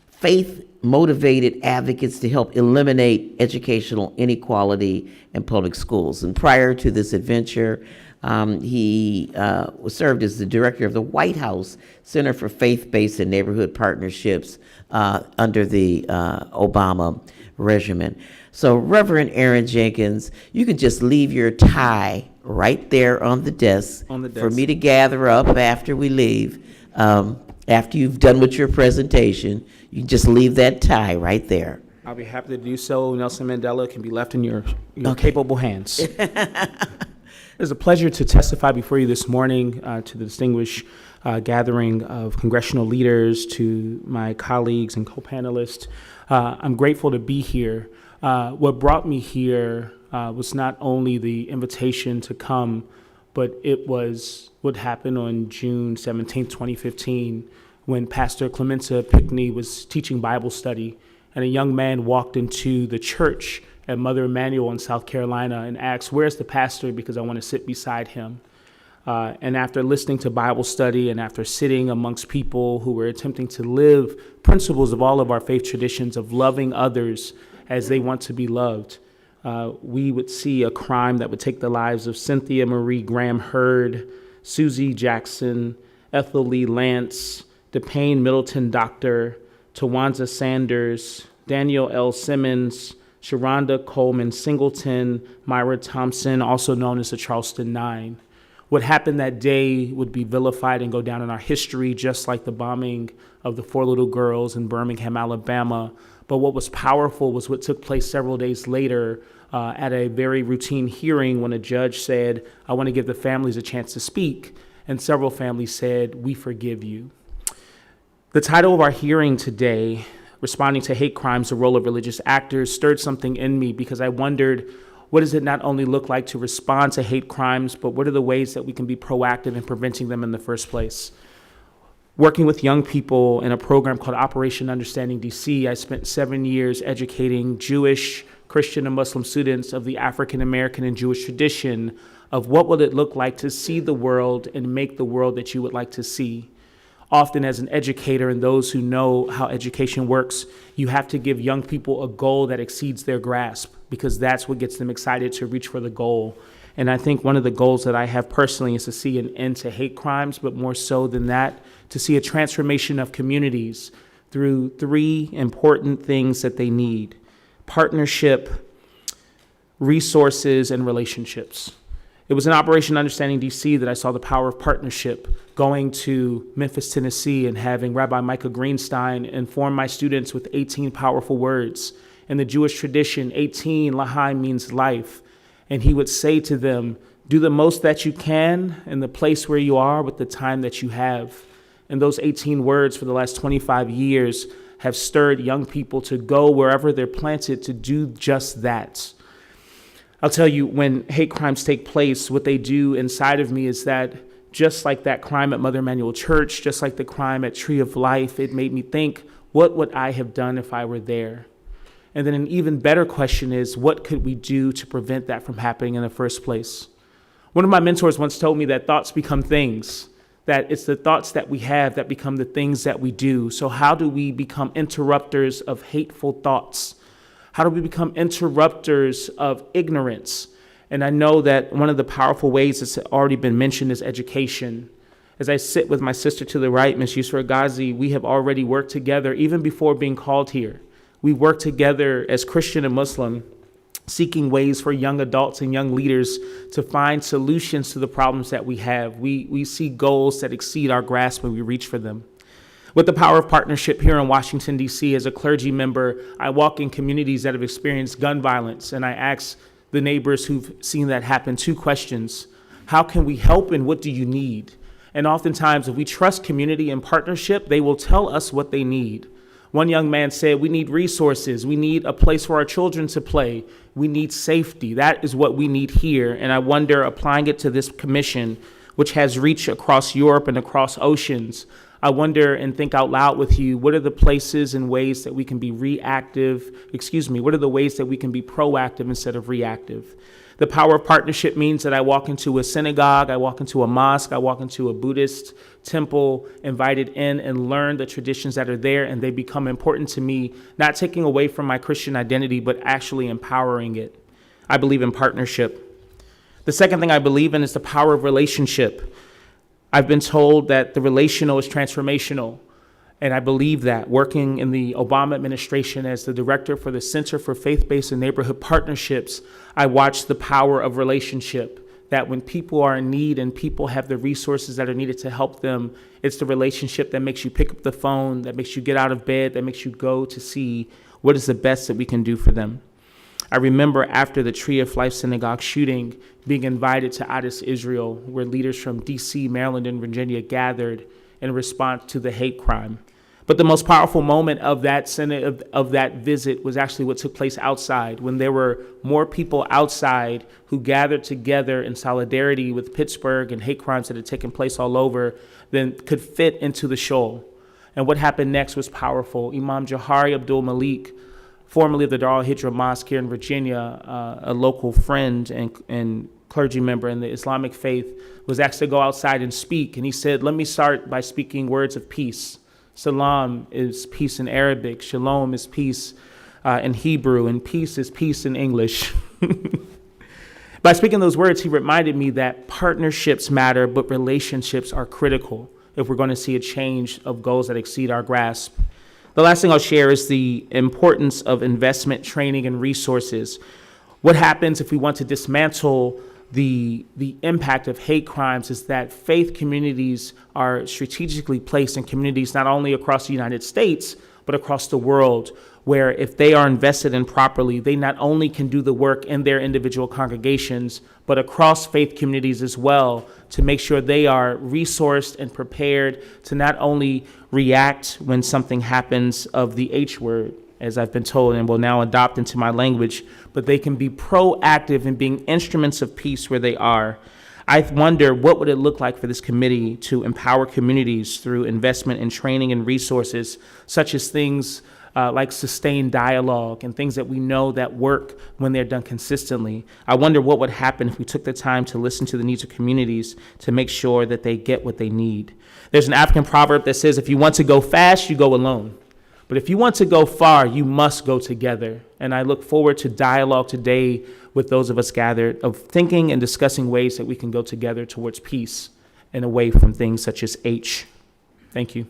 faith-motivated advocates to help eliminate educational inequality in public schools. And prior to this adventure, he served as the director of the White House Center for Faith-Based and Neighborhood Partnerships under the Obama regime. So Reverend Aaron Jenkins, you can just leave your tie right there on the desk for me to gather up after we leave. After you've done with your presentation, you just leave that tie right there.
I'll be happy to do so. Nelson Mandela can be left in your capable hands. It's a pleasure to testify before you this morning to the distinguished gathering of congressional leaders, to my colleagues and co-panelists. I'm grateful to be here. What brought me here was not only the invitation to come, but it was what happened on June 17, 2015, when Pastor Clemenza Pickney was teaching Bible study, and a young man walked into the church at Mother Emanuel in South Carolina and asked, "Where's the pastor? Because I want to sit beside him." And after listening to Bible study and after sitting amongst people who were attempting to live principles of all of our faith traditions of loving others as they want to be loved, we would see a crime that would take the lives of Cynthia Marie Graham Hurd, Susie Jackson, Ethel Lee Lance, DePayne Middleton Doctor, Tawanza Sanders, Daniel L. Simmons, Sharonda Coleman Singleton, Myra Thompson, also known as the Charleston Nine. What happened that day would be vilified and go down in our history, just like the bombing of the 4 little girls in Birmingham, Alabama. But what was powerful was what took place several days later at a very routine hearing when a judge said, "I want to give the families a chance to speak." And several families said, "We forgive you." The title of our hearing today, Responding to Hate Crimes, the Role of Religious Actors, stirred something in me, because I wondered, what does it not only look like to respond to hate crimes, but what are the ways that we can be proactive in preventing them in the first place? Working with young people in a program called Operation Understanding DC, I spent 7 years educating Jewish, Christian, and Muslim students of the African American and Jewish tradition of what would it look like to see the world and make the world that you would like to see. Often as an educator and those who know how education works, you have to give young people a goal that exceeds their grasp, because that's what gets them excited to reach for the goal. And I think one of the goals that I have personally is to see an end to hate crimes, but more so than that, to see a transformation of communities through three important things that they need: partnership, resources, and relationships. It was in Operation Understanding DC that I saw the power of partnership, going to Memphis, Tennessee, and having Rabbi Micah Greenstein inform my students with 18 powerful words. In the Jewish tradition, 18, Lahai, means life. And he would say to them, do the most that you can in the place where you are with the time that you have. And those 18 words for the last 25 years have stirred young people to go wherever they're planted to do just that. I'll tell you, when hate crimes take place, what they do inside of me is that, just like that crime at Mother Emanuel Church, just like the crime at Tree of Life, it made me think, what would I have done if I were there? And then an even better question is, what could we do to prevent that from happening in the first place? One of my mentors once told me that thoughts become things, that it's the thoughts that we have that become the things that we do. So how do we become interrupters of hateful thoughts? How do we become interrupters of ignorance? And I know that one of the powerful ways that's already been mentioned is education. As I sit with my sister to the right, Ms. Yusra Guzzie, we have already worked together even before being called here. We work together as Christian and Muslim, seeking ways for young adults and young leaders to find solutions to the problems that we have. We see goals that exceed our grasp when we reach for them. With the power of partnership here in Washington, D.C., as a clergy member, I walk in communities that have experienced gun violence, and I ask the neighbors who've seen that happen 2 questions. How can we help, and what do you need? And oftentimes, if we trust community and partnership, they will tell us what they need. One young man said, we need resources. We need a place for our children to play. We need safety. That is what we need here. And I wonder, applying it to this commission, which has reach across Europe and across oceans, I wonder and think out loud with you, what are the places and ways that we can be what are the ways that we can be proactive instead of reactive? The power of partnership means that I walk into a synagogue, I walk into a mosque, I walk into a Buddhist temple, invited in and learn the traditions that are there, and they become important to me, not taking away from my Christian identity, but actually empowering it. I believe in partnership. The second thing I believe in is the power of relationship. I've been told that the relational is transformational, and I believe that. Working in the Obama administration as the director for the Center for Faith-Based and Neighborhood Partnerships, I watched the power of relationship, that when people are in need and people have the resources that are needed to help them, it's the relationship that makes you pick up the phone, that makes you get out of bed, that makes you go to see what is the best that we can do for them. I remember after the Tree of Life Synagogue shooting, being invited to Addis, Israel, where leaders from DC, Maryland, and Virginia gathered in response to the hate crime. But the most powerful moment of that visit was actually what took place outside, when there were more people outside who gathered together in solidarity with Pittsburgh and hate crimes that had taken place all over than could fit into the shoal. And what happened next was powerful. Imam Jahari Abdul Malik, formerly of the Dar al-Hijra Mosque here in Virginia, a local friend and clergy member in the Islamic faith, was asked to go outside and speak. And he said, let me start by speaking words of peace. Salam is peace in Arabic. Shalom is peace in Hebrew. And peace is peace in English. By speaking those words, he reminded me that partnerships matter, but relationships are critical if we're going to see a change of goals that exceed our grasp. The last thing I'll share is the importance of investment, training, and resources. What happens if we want to dismantle the impact of hate crimes is that faith communities are strategically placed in communities not only across the United States, but across the world, where if they are invested in properly, they not only can do the work in their individual congregations, but across faith communities as well, to make sure they are resourced and prepared to not only react when something happens of the H word, as I've been told and will now adopt into my language, but they can be proactive in being instruments of peace where they are. I wonder, what would it look like for this committee to empower communities through investment in training and resources, such as things like sustained dialogue and things that we know that work when they're done consistently. I wonder what would happen if we took the time to listen to the needs of communities to make sure that they get what they need. There's an African proverb that says, if you want to go fast, you go alone. But if you want to go far, you must go together. And I look forward to dialogue today with those of us gathered, of thinking and discussing ways that we can go together towards peace and away from things such as H. Thank you.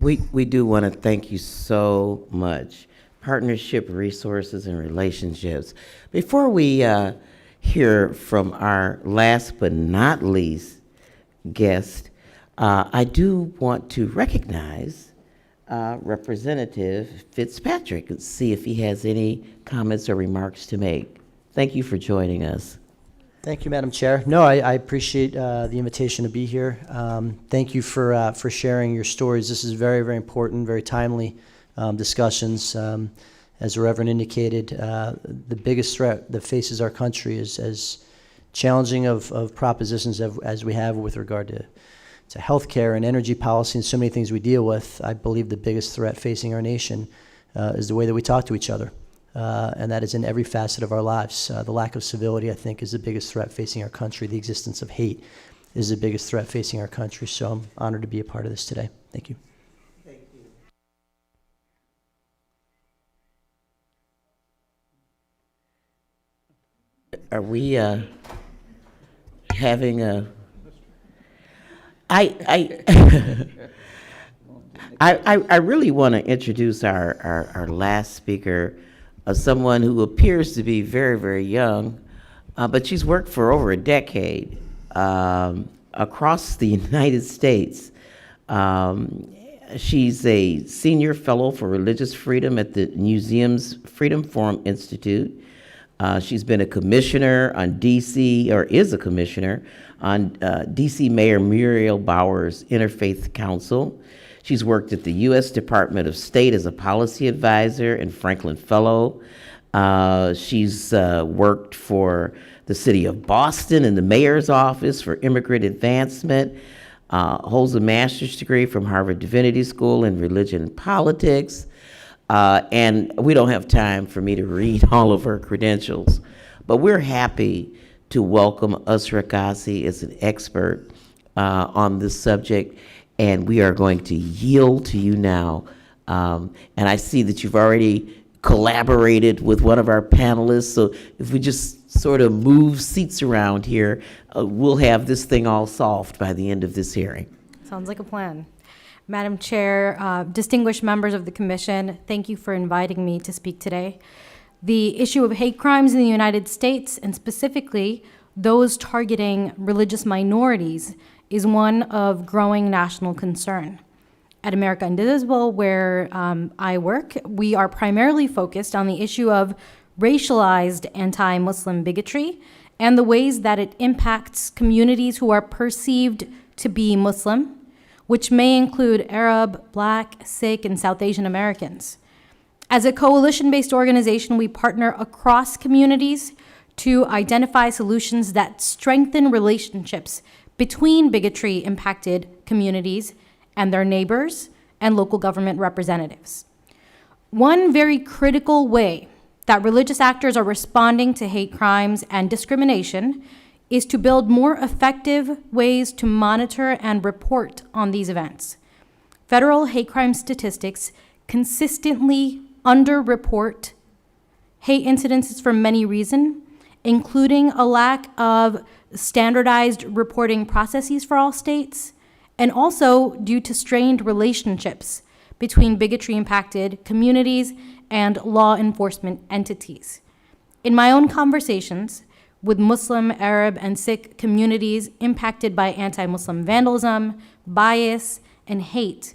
We do want to thank you so much. Partnership, resources, and relationships. Before we hear from our last but not least guest, I do want to recognize Representative Fitzpatrick and see if he has any comments or remarks to make. Thank you for joining us.
Thank you, Madam Chair. No, I appreciate the invitation to be here. Thank you for sharing your stories. This is very, very important, very timely discussions. As the Reverend indicated, the biggest threat that faces our country is as challenging of propositions as we have with regard to healthcare and energy policy and so many things we deal with. I believe the biggest threat facing our nation is the way that we talk to each other. And that is in every facet of our lives. The lack of civility, I think, is the biggest threat facing our country. The existence of hate is the biggest threat facing our country. So I'm honored to be a part of this today. Thank you.
Thank you. Are we having a... I really want to introduce our last speaker, someone who appears to be very, very young, but she's worked for over a decade across the United States. She's a senior fellow for religious freedom at the Museum's Freedom Forum Institute. She's been a commissioner on D.C., or is a commissioner on D.C. Mayor Muriel Bowers' Interfaith Council. She's worked at the U.S. Department of State as a policy advisor and Franklin Fellow. She's worked for the city of Boston in the mayor's office for immigrant advancement, holds a master's degree from Harvard Divinity School in religion and politics. And we don't have time for me to read all of her credentials, but we're happy to welcome Ezra Guzzie as an expert on this subject, and we are going to yield to you now. And I see that you've already collaborated with one of our panelists, so if we just sort of move seats around here, we'll have this thing all solved by the end of this hearing.
Sounds like a plan. Madam Chair, distinguished members of the Commission, thank you for inviting me to speak today. The issue of hate crimes in the United States, and specifically those targeting religious minorities, is one of growing national concern. At America Indivisible, where I work, we are primarily focused on the issue of racialized anti-Muslim bigotry and the ways that it impacts communities who are perceived to be Muslim, which may include Arab, Black, Sikh, and South Asian Americans. As a coalition-based organization, we partner across communities to identify solutions that strengthen relationships between bigotry-impacted communities and their neighbors and local government representatives. One very critical way that religious actors are responding to hate crimes and discrimination is to build more effective ways to monitor and report on these events. Federal hate crime statistics consistently underreport hate incidences for many reasons, including a lack of standardized reporting processes for all states, and also due to strained relationships between bigotry-impacted communities and law enforcement entities. In my own conversations with Muslim, Arab, and Sikh communities impacted by anti-Muslim vandalism, bias, and hate,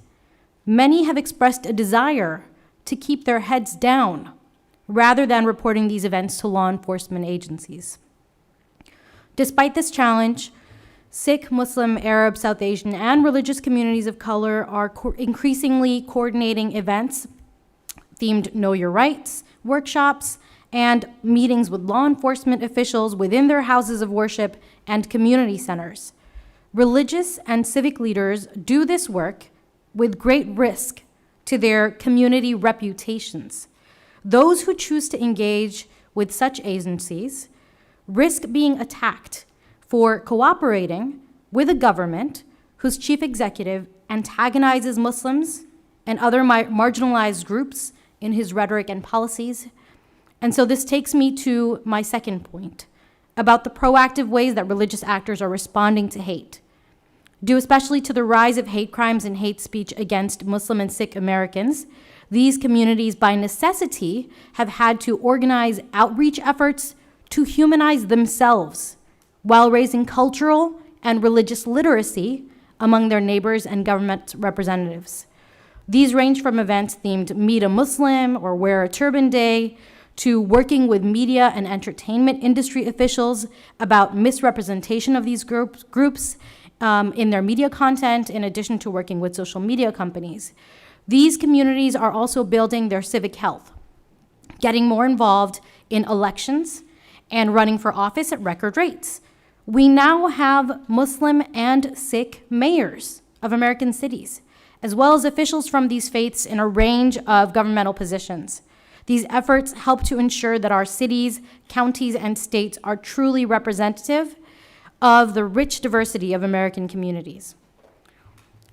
many have expressed a desire to keep their heads down rather than reporting these events to law enforcement agencies. Despite this challenge, Sikh, Muslim, Arab, South Asian, and religious communities of color are increasingly coordinating events themed Know Your Rights, workshops, and meetings with law enforcement officials within their houses of worship and community centers. Religious and civic leaders do this work with great risk to their community reputations. Those who choose to engage with such agencies risk being attacked for cooperating with a government whose chief executive antagonizes Muslims and other marginalized groups in his rhetoric and policies. And so this takes me to my second point about the proactive ways that religious actors are responding to hate, due especially to the rise of hate crimes and hate speech against Muslim and Sikh Americans. These communities, by necessity, have had to organize outreach efforts to humanize themselves while raising cultural and religious literacy among their neighbors and government representatives. These range from events themed Meet a Muslim or Wear a Turban Day to working with media and entertainment industry officials about misrepresentation of these groups in their media content, in addition to working with social media companies. These communities are also building their civic health, getting more involved in elections and running for office at record rates. We now have Muslim and Sikh mayors of American cities, as well as officials from these faiths in a range of governmental positions. These efforts help to ensure that our cities, counties, and states are truly representative of the rich diversity of American communities.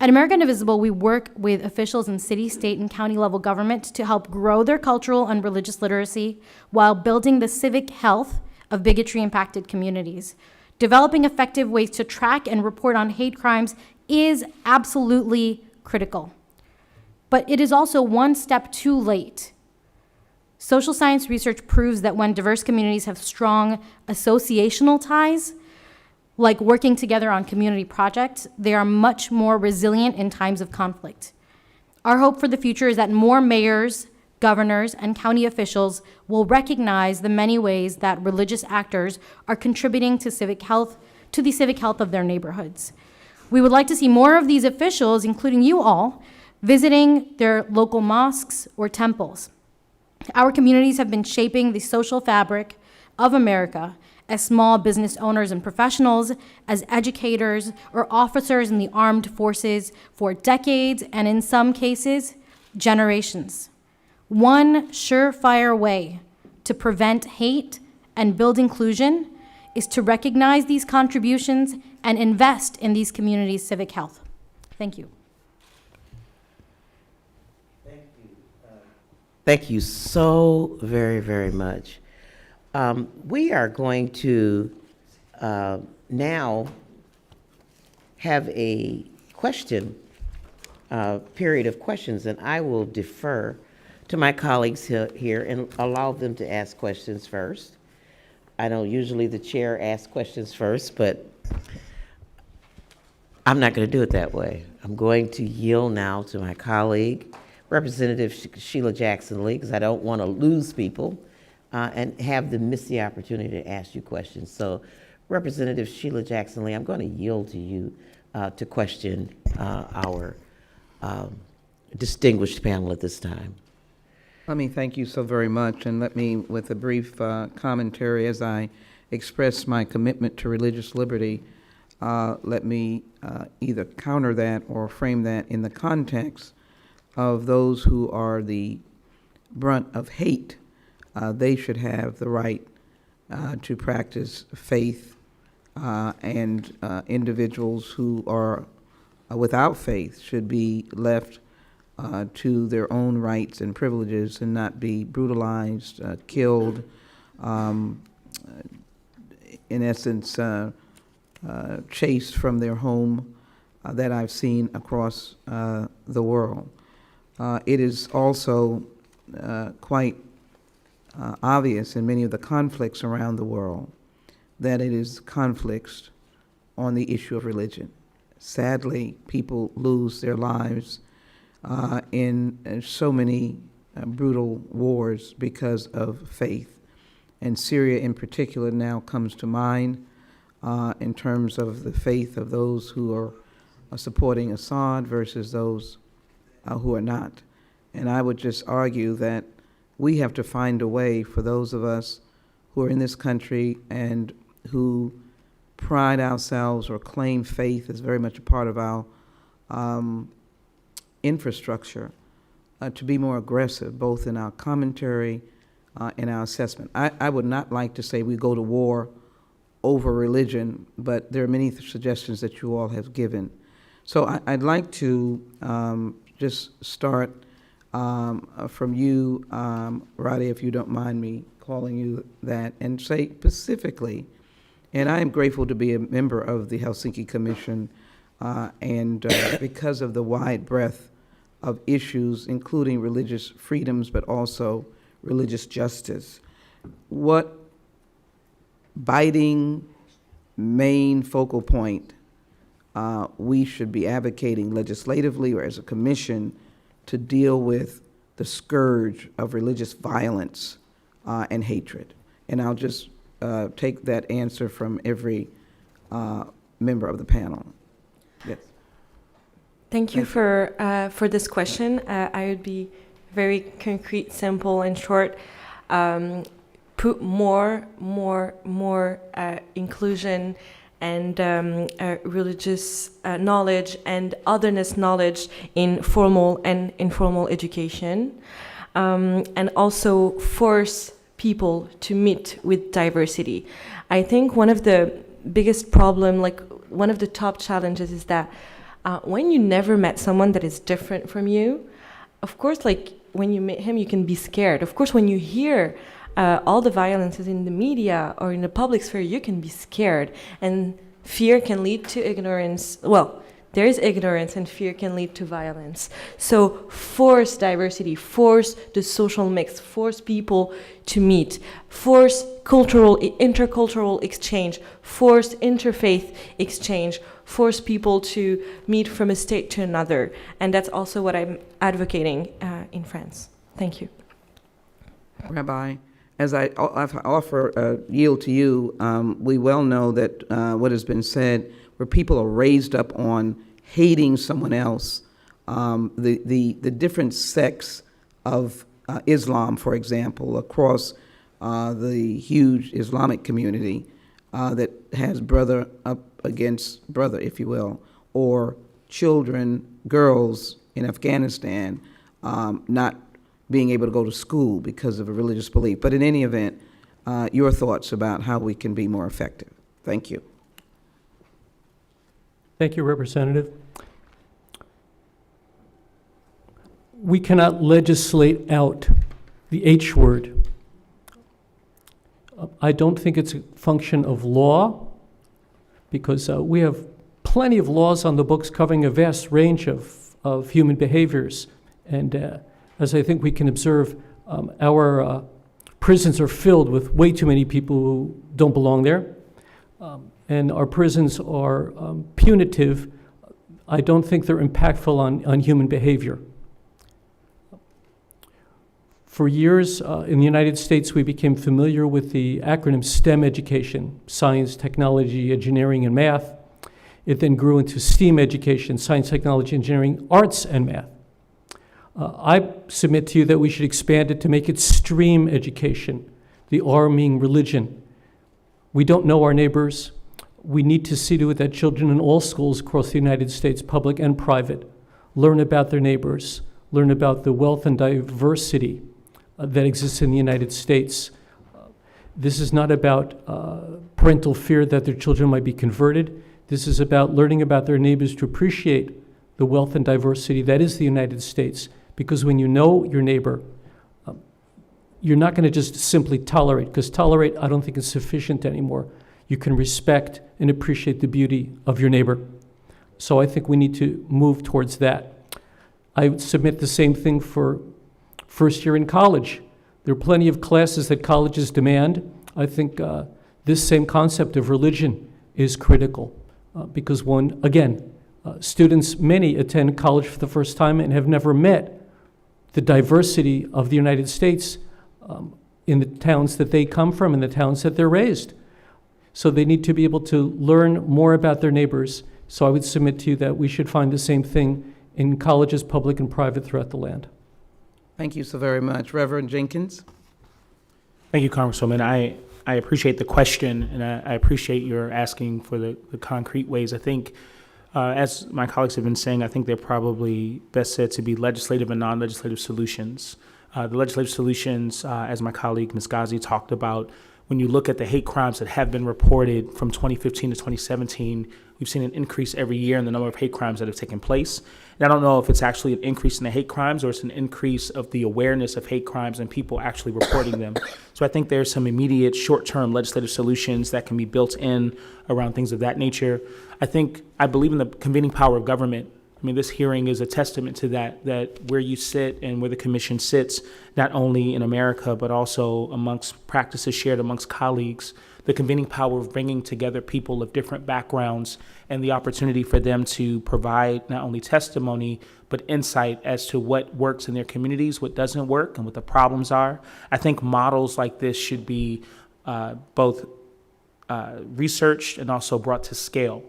At American Invisible, we work with officials in city, state, and county level government to help grow their cultural and religious literacy while building the civic health of bigotry-impacted communities. Developing effective ways to track and report on hate crimes is absolutely critical. But it is also one step too late. Social science research proves that when diverse communities have strong associational ties, like working together on community projects, they are much more resilient in times of conflict. Our hope for the future is that more mayors, governors, and county officials will recognize the many ways that religious actors are contributing to the civic health of their neighborhoods. We would like to see more of these officials, including you all, visiting their local mosques or temples. Our communities have been shaping the social fabric of America as small business owners and professionals, as educators or officers in the armed forces for decades, and in some cases, generations. One surefire way to prevent hate and build inclusion is to recognize these contributions and invest in these communities' civic health. Thank you.
Thank you so very, very much. We are going to now have a question, period of questions, and I will defer to my colleagues here and allow them to ask questions first. I know usually the chair asks questions first, but I'm not going to do it that way. I'm going to yield now to my colleague, Representative Sheila Jackson Lee, because I don't want to lose people and have them miss the opportunity to ask you questions. So, Representative Sheila Jackson Lee, I'm going to yield to you to question our distinguished panel at this time.
Let me thank you so very much, and let me, with a brief commentary as I express my commitment to religious liberty, let me either counter that or frame that in the context of those who are the brunt of hate. They should have the right to practice faith, and individuals who are without faith should be left to their own rights and privileges and not be brutalized, killed, in essence, chased from their home, that I've seen across the world. It is also quite obvious in many of the conflicts around the world that it is conflicts on the issue of religion. Sadly, people lose their lives in so many brutal wars because of faith. And Syria in particular now comes to mind in terms of the faith of those who are supporting Assad versus those who are not. And I would just argue that we have to find a way for those of us who are in this country and who pride ourselves or claim faith as very much a part of our infrastructure to be more aggressive, both in our commentary and our assessment. I would not like to say we go to war over religion, but there are many suggestions that you all have given. So I'd like to just start from you, Roddy, if you don't mind me calling you that, and say specifically, and I am grateful to be a member of the Helsinki Commission, and because of the wide breadth of issues, including religious freedoms, but also religious justice. What biting main focal point we should be advocating legislatively or as a commission to deal with the scourge of religious violence and hatred? And I'll just take that answer from every member of the panel. Yes.
Thank you for this question. I would be very concrete, simple, and short. Put more inclusion and religious knowledge and otherness knowledge in formal and informal education, and also force people to meet with diversity. I think one of the biggest problem, like one of the top challenges, is that when you never met someone that is different from you, of course, like when you meet him, you can be scared. Of course, when you hear all the violences in the media or in the public sphere, you can be scared. And fear can lead to ignorance. Well, there is ignorance, and fear can lead to violence. So force diversity, force the social mix, force people to meet, force intercultural exchange, force interfaith exchange, force people to meet from a state to another. And that's also what I'm advocating in France. Thank you.
Rabbi, as I offer yield to you, we well know that what has been said, where people are raised up on hating someone else, the different sects of Islam, for example, across the huge Islamic community that has brother up against brother, if you will, or children, girls in Afghanistan not being able to go to school because of a religious belief. But in any event, your thoughts about how we can be more effective. Thank you.
Thank you, Representative. We cannot legislate out the H word. I don't think it's a function of law, because we have plenty of laws on the books covering a vast range of human behaviors. And as I think we can observe, our prisons are filled with way too many people who don't belong there. And our prisons are punitive. I don't think they're impactful on human behavior. For years in the United States, we became familiar with the acronym STEM education: science, technology, engineering, and math. It then grew into STEAM education: science, technology, engineering, arts, and math. I submit to you that we should expand it to make it STREAM education, the R meaning religion. We don't know our neighbors. We need to see to it that children in all schools across the United States, public and private, learn about their neighbors, learn about the wealth and diversity that exists in the United States. This is not about parental fear that their children might be converted. This is about learning about their neighbors to appreciate the wealth and diversity that is the United States. Because when you know your neighbor, you're not going to just simply tolerate, because tolerate, I don't think, is sufficient anymore. You can respect and appreciate the beauty of your neighbor. So I think we need to move towards that. I would submit the same thing for first year in college. There are plenty of classes that colleges demand. I think this same concept of religion is critical because students, many attend college for the first time and have never met the diversity of the United States in the towns that they come from, in the towns that they're raised. So they need to be able to learn more about their neighbors. So I would submit to you that we should find the same thing in colleges, public and private, throughout the land.
Thank you so very much. Reverend Jenkins?
Thank you, Congresswoman. I appreciate the question, and I appreciate your asking for the concrete ways. I think As my colleagues have been saying, I think they're probably best said to be legislative and non-legislative solutions. The legislative solutions, as my colleague Ms. Guzzie talked about, when you look at the hate crimes that have been reported from 2015 to 2017, we've seen an increase every year in the number of hate crimes that have taken place. And I don't know if it's actually an increase in the hate crimes or it's an increase of the awareness of hate crimes and people actually reporting them. So I think there's some immediate short-term legislative solutions that can be built in around things of that nature. I believe in the convening power of government. I mean, this hearing is a testament to that where you sit and where the commission sits, not only in America, but also amongst practices shared amongst colleagues, the convening power of bringing together people of different backgrounds and the opportunity for them to provide not only testimony, but insight as to what works in their communities, what doesn't work, and what the problems are. I think models like this should be both researched and also brought to scale.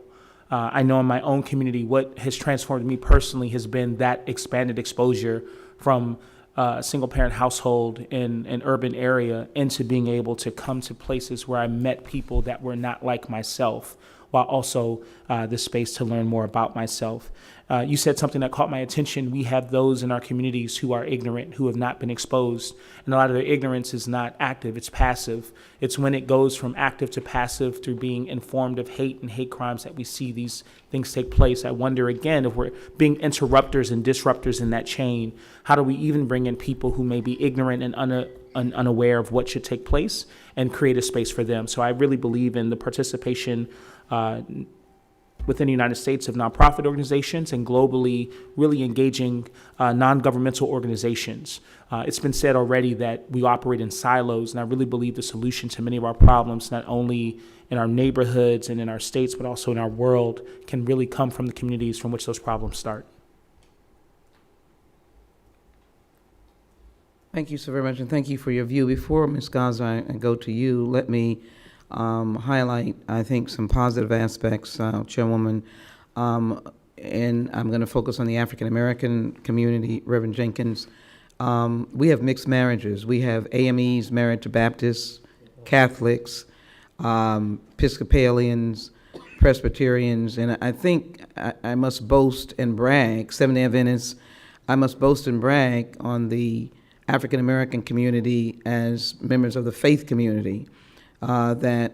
I know in my own community, what has transformed me personally has been that expanded exposure from a single-parent household in an urban area into being able to come to places where I met people that were not like myself, while also the space to learn more about myself. You said something that caught my attention. We have those in our communities who are ignorant, who have not been exposed. And a lot of their ignorance is not active, it's passive. It's when it goes from active to passive through being informed of hate and hate crimes that we see these things take place. I wonder again, if we're being interrupters and disruptors in that chain, how do we even bring in people who may be ignorant and unaware of what should take place and create a space for them? So I really believe in the participation within the United States of nonprofit organizations and globally really engaging non-governmental organizations. It's been said already that we operate in silos, and I really believe the solution to many of our problems, not only in our neighborhoods and in our states, but also in our world, can really come from the communities from which those problems start.
Thank you so very much, and thank you for your view. Before, Ms. Guzzie, I go to you, let me highlight, I think, some positive aspects, Chairwoman, and I'm going to focus on the African-American community, Reverend Jenkins. We have mixed marriages. We have AMEs married to Baptists, Catholics, Episcopalians, Presbyterians, and I think I must boast and brag, Seventh-day Adventists, I must boast and brag on the African-American community as members of the faith community. That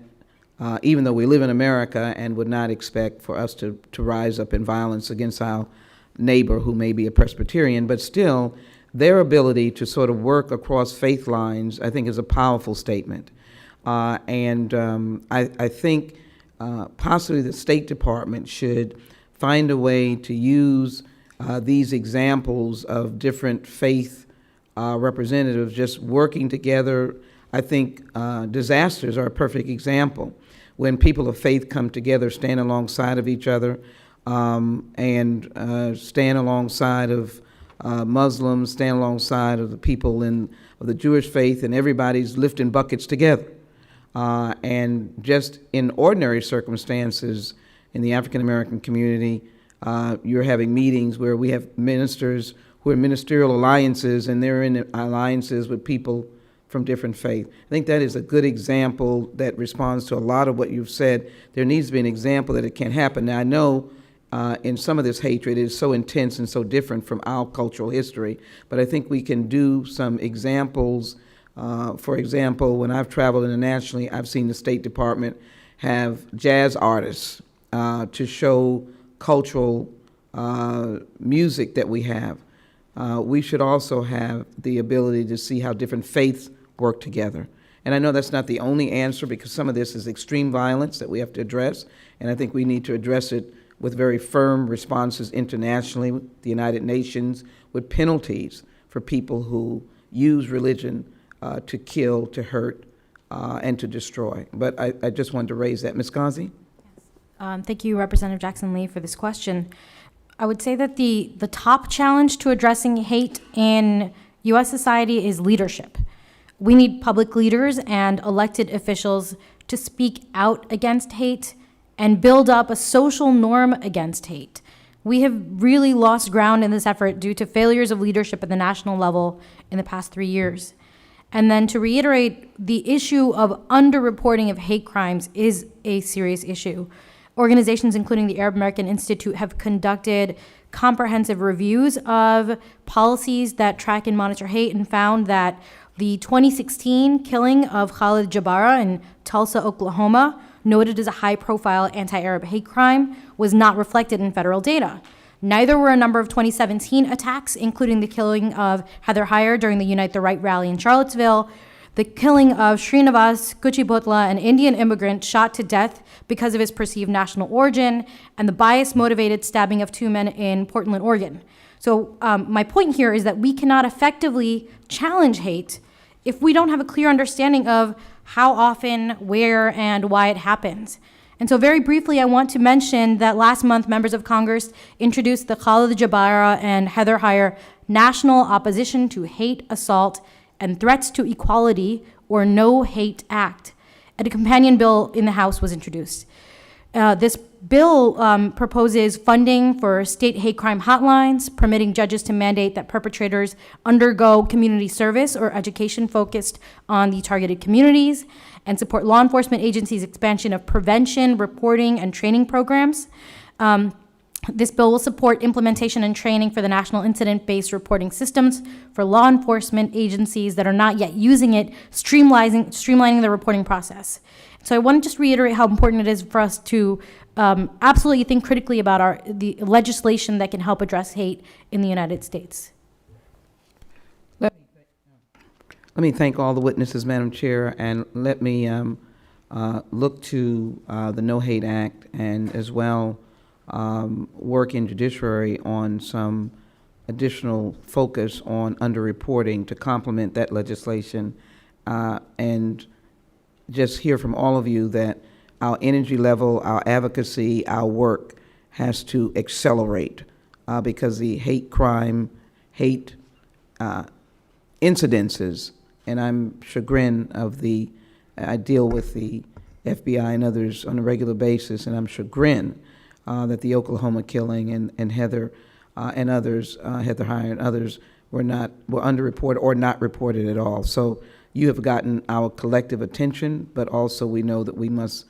even though we live in America and would not expect for us to rise up in violence against our neighbor who may be a Presbyterian, but still their ability to sort of work across faith lines, I think, is a powerful statement. I think possibly the State Department should find a way to use these examples of different faith representatives just working together. I think disasters are a perfect example. When people of faith come together, stand alongside of each other, and stand alongside of Muslims, stand alongside of the people of the Jewish faith, and everybody's lifting buckets together. And just in ordinary circumstances in the African-American community, you're having meetings where we have ministers who are in ministerial alliances, and they're in alliances with people from different faith. I think that is a good example that responds to a lot of what you've said. There needs to be an example that it can happen. Now, I know in some of this hatred is so intense and so different from our cultural history, but I think we can do some examples. For example, when I've traveled internationally, I've seen the State Department have jazz artists to show cultural music that we have. We should also have the ability to see how different faiths work together. And I know that's not the only answer, because some of this is extreme violence that we have to address, and I think we need to address it with very firm responses internationally, with the United Nations, with penalties for people who use religion to kill, to hurt, and to destroy. But I just wanted to raise that. Ms. Guzzie?
Thank you, Representative Jackson-Lee, for this question. I would say that the top challenge to addressing hate in U.S. society is leadership. We need public leaders and elected officials to speak out against hate and build up a social norm against hate. We have really lost ground in this effort due to failures of leadership at the national level in the past 3 years. And then to reiterate, the issue of underreporting of hate crimes is a serious issue. Organizations, including the Arab American Institute, have conducted comprehensive reviews of policies that track and monitor hate and found that the 2016 killing of Khalid Jabara in Tulsa, Oklahoma, noted as a high-profile anti-Arab hate crime, was not reflected in federal data. Neither were a number of 2017 attacks, including the killing of Heather Heyer during the Unite the Right rally in Charlottesville, the killing of Srinivas Kuchibhotla, an Indian immigrant shot to death because of his perceived national origin, and the bias-motivated stabbing of 2 men in Portland, Oregon. So my point here is that we cannot effectively challenge hate if we don't have a clear understanding of how often, where, and why it happens. And so very briefly, I want to mention that last month, members of Congress introduced the Khalid Jabara and Heather Heyer National Opposition to Hate, Assault, and Threats to Equality, or No Hate Act. And a companion bill in the House was introduced. This bill proposes funding for state hate crime hotlines, permitting judges to mandate that perpetrators undergo community service or education focused on the targeted communities, and support law enforcement agencies' expansion of prevention, reporting, and training programs. This bill will support implementation and training for the national incident-based reporting systems for law enforcement agencies that are not yet using it, streamlining the reporting process. So I want to just reiterate how important it is for us to absolutely think critically about the legislation that can help address hate in the United States.
Let me thank all the witnesses, Madam Chair, and let me look to the No Hate Act and as well work in judiciary on some additional focus on underreporting to complement that legislation, and just hear from all of you that our energy level, our advocacy, our work has to accelerate because the hate crime, hate incidences, and I'm chagrined of I deal with the FBI and others on a regular basis, and I'm chagrined that the Oklahoma killing and Heather and others, Heather Heyer and others, were underreported or not reported at all. So you have gotten our collective attention, but also we know that we must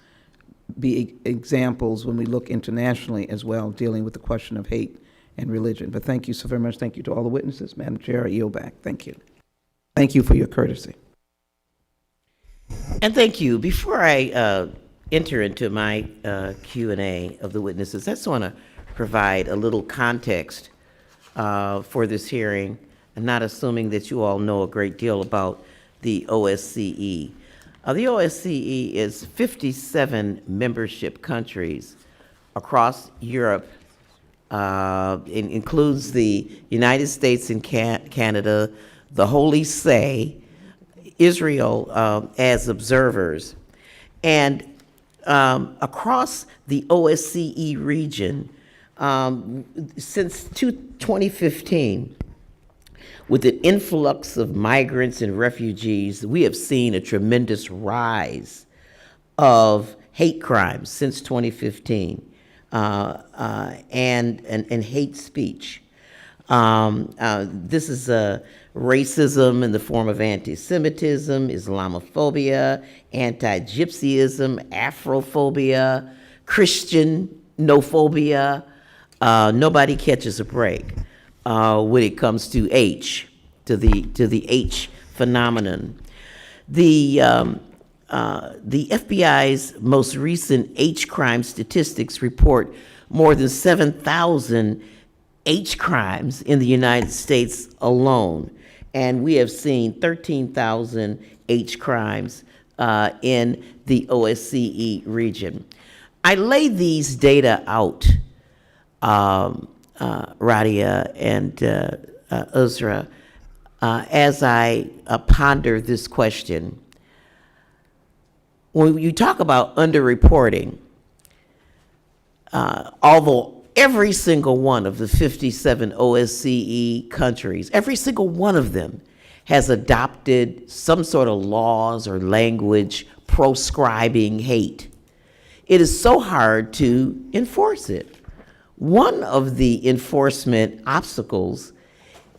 be examples when we look internationally as well, dealing with the question of hate and religion. But thank you so very much. Thank you to all the witnesses. Madam Chair, I yield back. Thank you. Thank you for your courtesy.
And thank you. Before I enter into my Q&A of the witnesses, I just want to provide a little context for this hearing, and not assuming that you all know a great deal about the OSCE. The OSCE is 57 membership countries across Europe. It includes the United States and Canada, the Holy See, Israel as observers. And across the OSCE region, since 2015, with an influx of migrants and refugees, we have seen a tremendous rise of hate crimes since 2015 and hate speech. This is racism in the form of anti-Semitism, Islamophobia, anti-Gypsyism, Afrophobia, Christianophobia. Nobody catches a break when it comes to the H phenomenon. The FBI's most recent H crime statistics report more than 7,000 H crimes in the United States alone, and we have seen 13,000 H crimes in the OSCE region. I lay these data out, Radia and Ezra, as I ponder this question. When you talk about underreporting, although every single one of the 57 OSCE countries, every single one of them has adopted some sort of laws or language proscribing hate, it is so hard to enforce it. One of the enforcement obstacles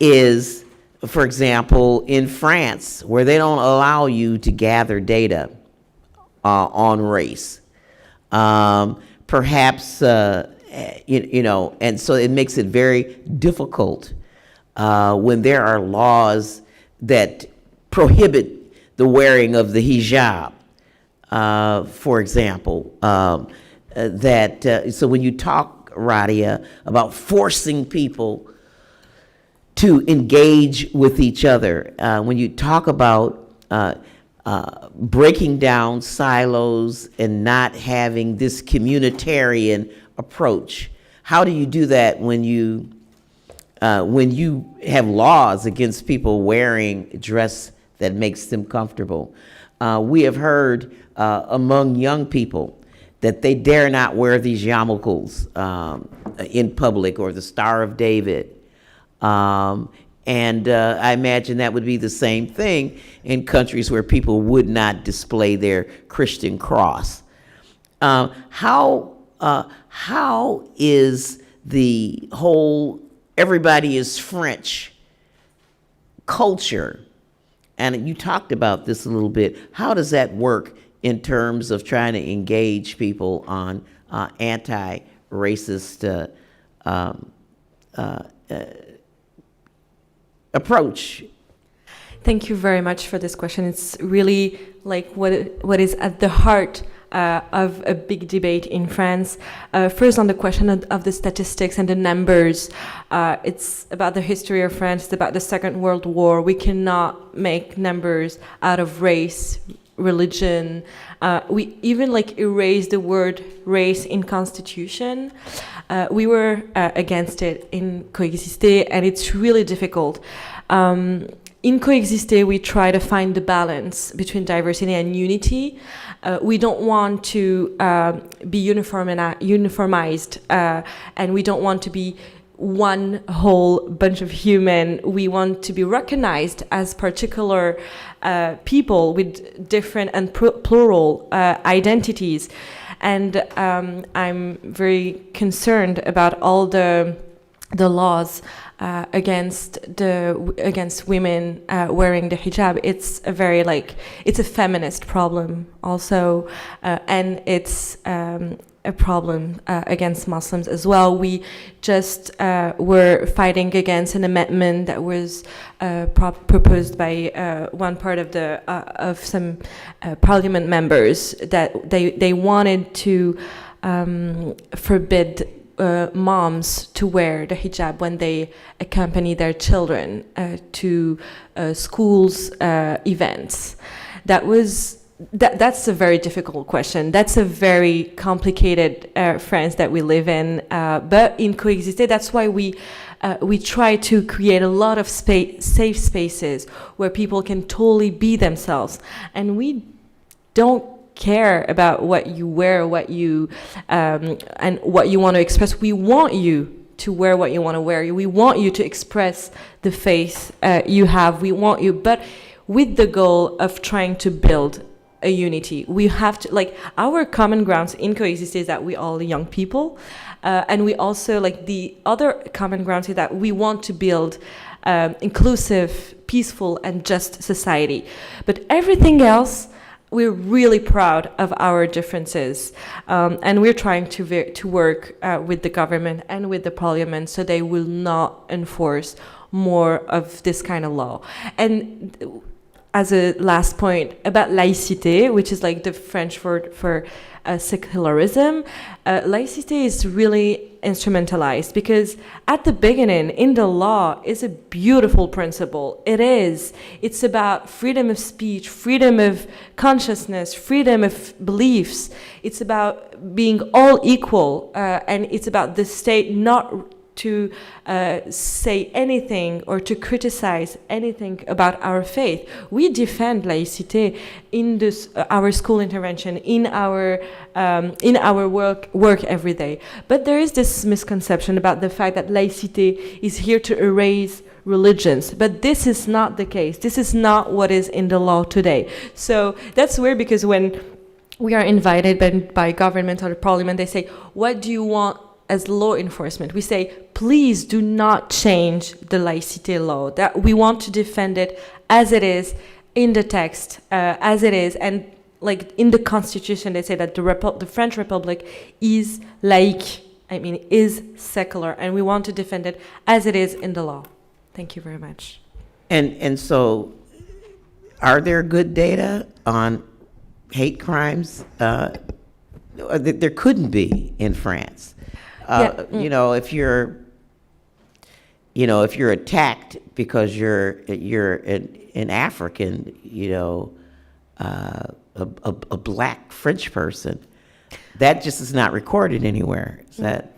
is, for example, in France, where they don't allow you to gather data on race. perhaps, you know, and so it makes it very difficult when there are laws that prohibit the wearing of the hijab, for example. So when you talk, Radia, about forcing people to engage with each other, when you talk about breaking down silos and not having this communitarian approach, how do you do that when you have laws against people wearing dress that makes them comfortable? We have heard among young people that they dare not wear these yarmulkes in public, or the Star of David. And I imagine that would be the same thing in countries where people would not display their Christian cross. How is the whole everybody is French culture, and you talked about this a little bit, how does that work in terms of trying to engage people on anti-racist approach?
Thank you very much for this question. It's really like what is at the heart of a big debate in France. First, on the question of the statistics and the numbers, it's about the history of France, it's about the Second World War. We cannot make numbers out of race, religion. We even like erase the word race in Constitution. We were against it in Coexister, and it's really difficult. In Coexister, we try to find the balance between diversity and unity. We don't want to be uniformized, and we don't want to be one whole bunch of human. We want to be recognized as particular people with different and plural identities. And I'm very concerned about all the laws against women wearing the hijab. It's a very it's a feminist problem also, and it's a problem against Muslims as well. We just were fighting against an amendment that was proposed by one part of the of some parliament members, that they wanted to forbid moms to wear the hijab when they accompany their children to schools events. That's a very difficult question. That's a very complicated France that we live in. But in Coexister, that's why we try to create a lot of safe spaces where people can totally be themselves, and we don't care about what you wear, what you and what you want to express. We want you to wear what you want to wear. We want you to express the faith you have. We want you, but with the goal of trying to build a unity. We have to, our common grounds in Coexist is that we all young people, and we also, the other common grounds is that we want to build inclusive, peaceful, and just society. But everything else, we're really proud of our differences, and we're trying to work with the government and with the parliament so they will not enforce more of this kind of law. And as a last point about laïcité, which is the French word for secularism, laïcité is really instrumentalized because at the beginning in the law is a beautiful principle. It's about freedom of speech, freedom of consciousness, freedom of beliefs. It's about being all equal, and it's about the state not to say anything or to criticize anything about our faith. We defend laïcité in our school intervention, in our work every day. But there is this misconception about the fact that laïcité is here to erase religions, but this is not the case. This is not what is in the law today. So that's weird, because when we are invited by government or the parliament, they say, what do you want as law enforcement? We say, please do not change the laïcité law. That we want to defend it as it is in the text, as it is, and like in the Constitution, they say that the French Republic is laïque, is secular, and we want to defend it as it is in the law. Thank you very much.
And so, are there good data on hate crimes? There couldn't be in France. You know, if you're attacked because you're an African, a black French person, that just is not recorded anywhere. Is that?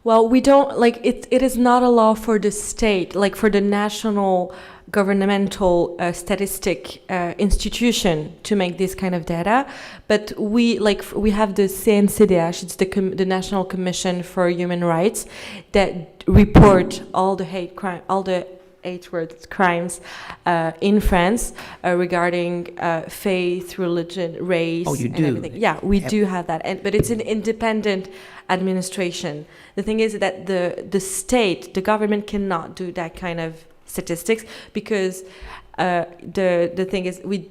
Well, we don't, like, it is not a law for the state, like for the national governmental statistic institution to make this kind of data, but we have the CNCDH, it's the National Commission for Human Rights, that report all the hate crimes in France regarding faith, religion, race,
you
and
do?
everything. Yeah, we do have that, but it's an independent administration. The thing is that the state, the government cannot do that kind of statistics because the thing is we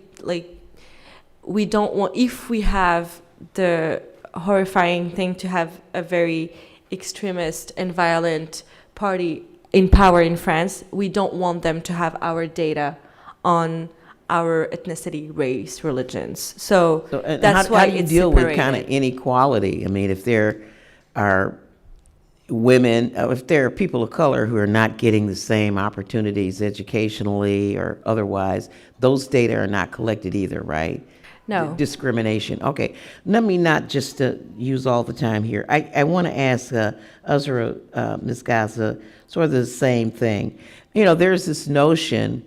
don't want, if we have the horrifying thing to have a very extremist and violent party in power in France, we don't want them to have our data on our ethnicity, race, religions. So that's why
how do you
it's
deal
separated.
with kind of inequality? I mean, if there are women, if there are people of color who are not getting the same opportunities educationally or otherwise, those data are not collected either, right?
No.
Discrimination. Okay. Let me not just use all the time here. I want to ask Ezra, Ms. Guzzie, sort of the same thing. There's this notion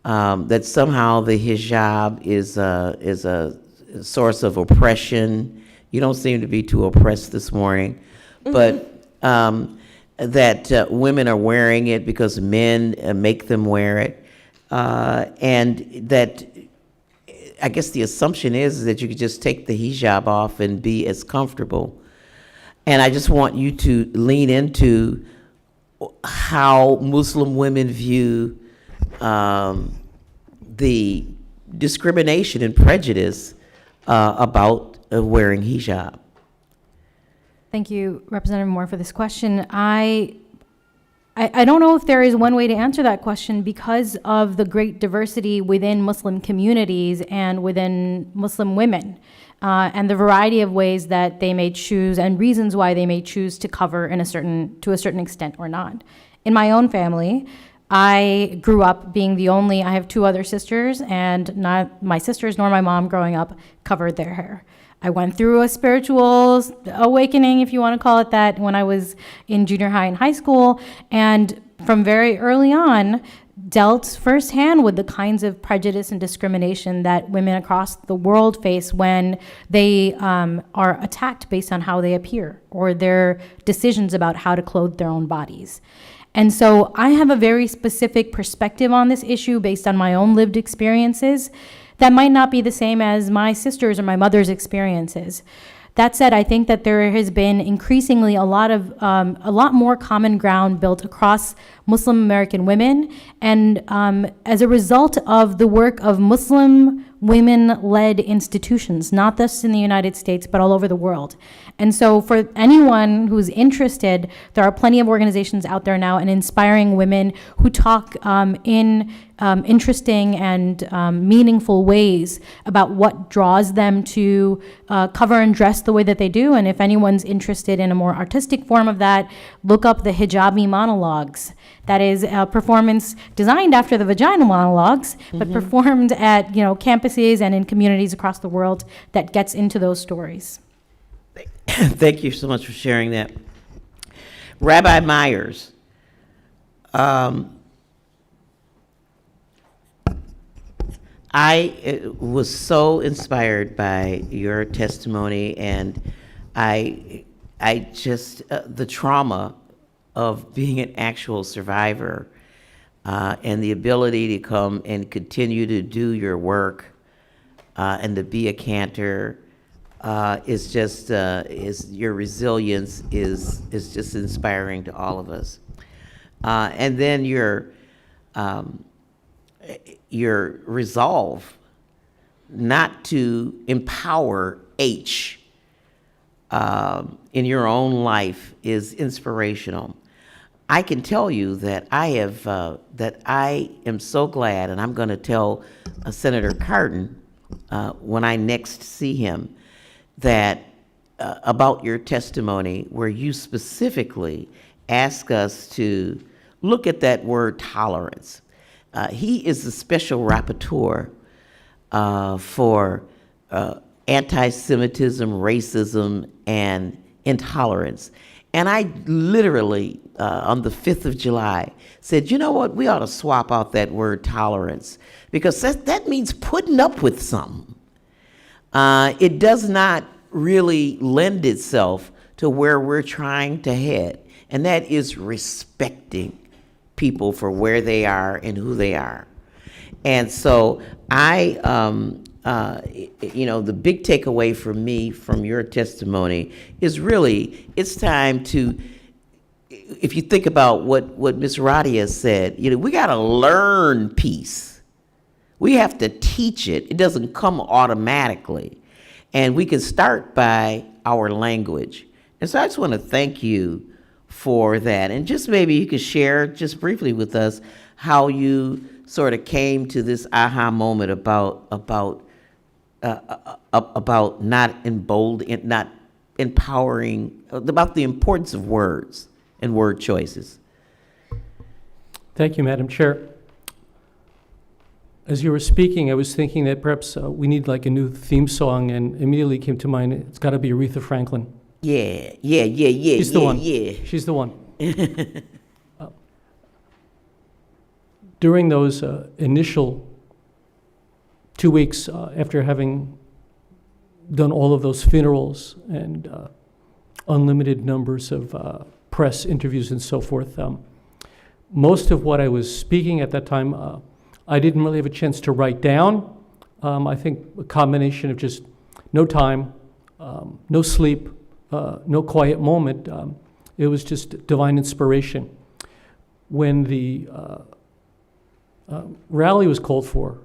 that somehow the hijab is a source of oppression. You don't seem to be too oppressed this morning, but that women are wearing it because men make them wear it, and that I guess the assumption is that you could just take the hijab off and be as comfortable. And I just want you to lean into how Muslim women view the discrimination and prejudice about wearing hijab.
Thank you, Representative Moore, for this question. I don't know if there is one way to answer that question because of the great diversity within Muslim communities and within Muslim women, and the variety of ways that they may choose and reasons why they may choose to cover to a certain extent or not. In my own family, I grew up being I have two other sisters, and not my sisters nor my mom growing up covered their hair. I went through a spiritual awakening, if you want to call it that, when I was in junior high and high school, and from very early on, dealt firsthand with the kinds of prejudice and discrimination that women across the world face when they are attacked based on how they appear or their decisions about how to clothe their own bodies. And so I have a very specific perspective on this issue based on my own lived experiences that might not be the same as my sister's or my mother's experiences. That said, I think that there has been increasingly a lot more common ground built across Muslim American women, and as a result of the work of Muslim women-led institutions, not just in the United States, but all over the world. And so for anyone who's interested, there are plenty of organizations out there now and inspiring women who talk in interesting and meaningful ways about what draws them to cover and dress the way that they do. And if anyone's interested in a more artistic form of that, look up the Hijabi Monologues. That is a performance designed after the vagina monologues, but performed at campuses and in communities across the world that gets into those stories.
Thank you so much for sharing that. Rabbi Meyers, I was so inspired by your testimony, and I just, the trauma of being an actual survivor and the ability to come and continue to do your work and to be a cantor is just, your resilience is just inspiring to all of us. And then your resolve not to empower H in your own life is inspirational. I can tell you that I am so glad, and I'm going to tell Senator Cardin when I next see him that about your testimony, where you specifically ask us to look at that word tolerance. He is the special rapporteur for anti-Semitism, racism, and intolerance. And I literally, on the 5th of July, said, you know what, we ought to swap out that word tolerance, because that means putting up with something. It does not really lend itself to where we're trying to head, and that is respecting people for where they are and who they are. And so the big takeaway for me from your testimony is really, it's time to, if you think about what Ms. Radia said, we got to learn peace. We have to teach it. It doesn't come automatically. And we can start by our language. And so I just want to thank you for that. And just maybe you could share just briefly with us how you sort of came to this aha moment about not empowering, about the importance of words and word choices.
Thank you, Madam Chair. As you were speaking, I was thinking that perhaps we need like a new theme song, and immediately came to mind, it's got to be Aretha Franklin.
Yeah.
She's the one.
Yeah.
She's the one. During those initial 2 weeks after having done all of those funerals and unlimited numbers of press interviews and so forth, most of what I was speaking at that time, I didn't really have a chance to write down. I think a combination of just no time, no sleep, no quiet moment. It was just divine inspiration. When the rally was called for,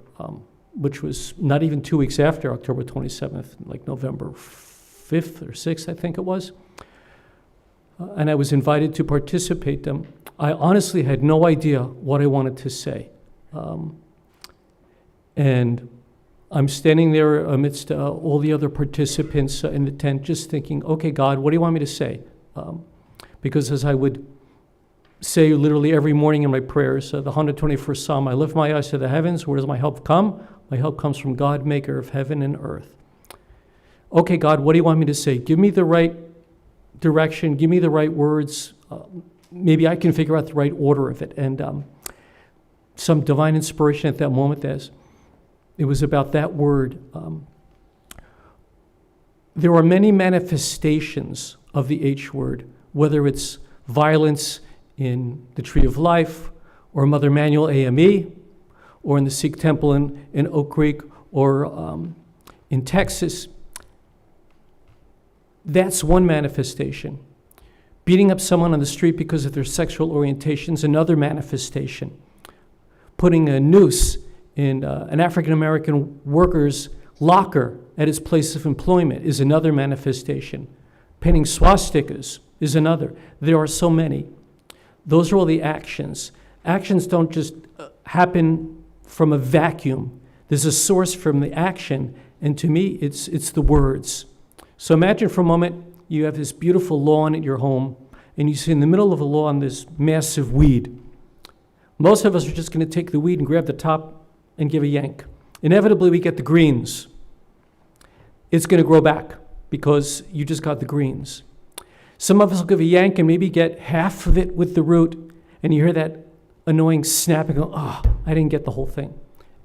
which was not even 2 weeks after October 27th, like November 5th or 6th, I think it was, and I was invited to participate, I honestly had no idea what I wanted to say. And I'm standing there amidst all the other participants in the tent, just thinking, okay, God, what do you want me to say? Because as I would say literally every morning in my prayers, the 121st Psalm, I lift my eyes to the heavens, where does my help come? My help comes from God, maker of heaven and earth. Okay, God, what do you want me to say? Give me the right direction, give me the right words. Maybe I can figure out the right order of it. And some divine inspiration at that moment, as it was about that word. There are many manifestations of the H word, whether it's violence in the Tree of Life, or Mother Manual AME, or in the Sikh temple in Oak Creek, or in Texas. That's one manifestation. Beating up someone on the street because of their sexual orientation is another manifestation. Putting a noose in an African-American worker's locker at his place of employment is another manifestation. Painting swastikas is another. There are so many. Those are all the actions. Actions don't just happen from a vacuum. There's a source from the action, and to me, it's the words. So imagine for a moment you have this beautiful lawn at your home, and you see in the middle of the lawn this massive weed. Most of us are just going to take the weed and grab the top and give a yank. Inevitably, we get the greens. It's going to grow back because you just got the greens. Some of us will give a yank and maybe get half of it with the root, and you hear that annoying snapping, go, oh, I didn't get the whole thing.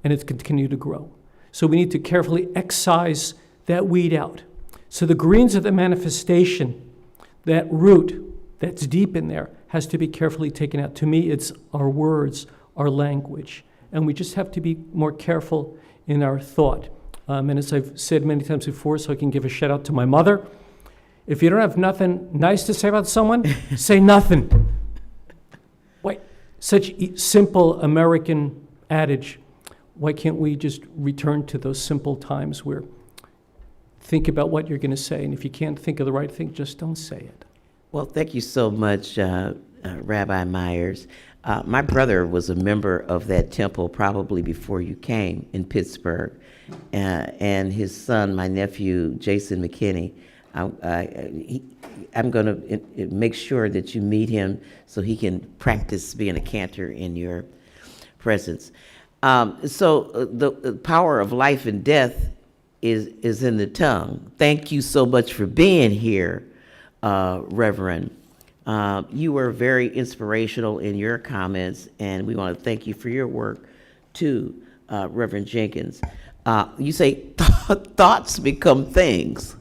And it's continued to grow. So we need to carefully excise that weed out. So the greens of the manifestation, that root that's deep in there, has to be carefully taken out. To me, it's our words, our language. And we just have to be more careful in our thought. And as I've said many times before, so I can give a shout out to my mother, if you don't have nothing nice to say about someone, say nothing. Wait, such simple American adage. Why can't we just return to those simple times where think about what you're going to say, and if you can't think of the right thing, just don't say it?
Well, thank you so much, Rabbi Meyers. My brother was a member of that temple probably before you came in Pittsburgh, and his son, my nephew, Jason McKinney. I'm going to make sure that you meet him so he can practice being a cantor in your presence. So the power of life and death is in the tongue. Thank you so much for being here, Reverend. You were very inspirational in your comments, and we want to thank you for your work too, Reverend Jenkins. You say thoughts become things.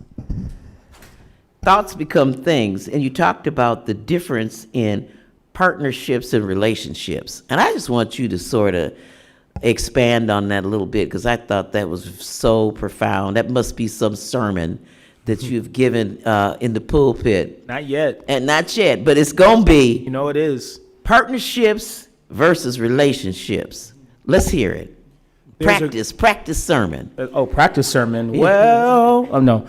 Thoughts become things, and you talked about the difference in partnerships and relationships. And I just want you to sort of expand on that a little bit, because I thought that was so profound. That must be some sermon that you've given in the pulpit.
Not yet.
And not yet, but it's going to be.
You know it is.
Partnerships versus relationships. Let's hear it. Practice sermon.
Practice sermon. Well, oh no.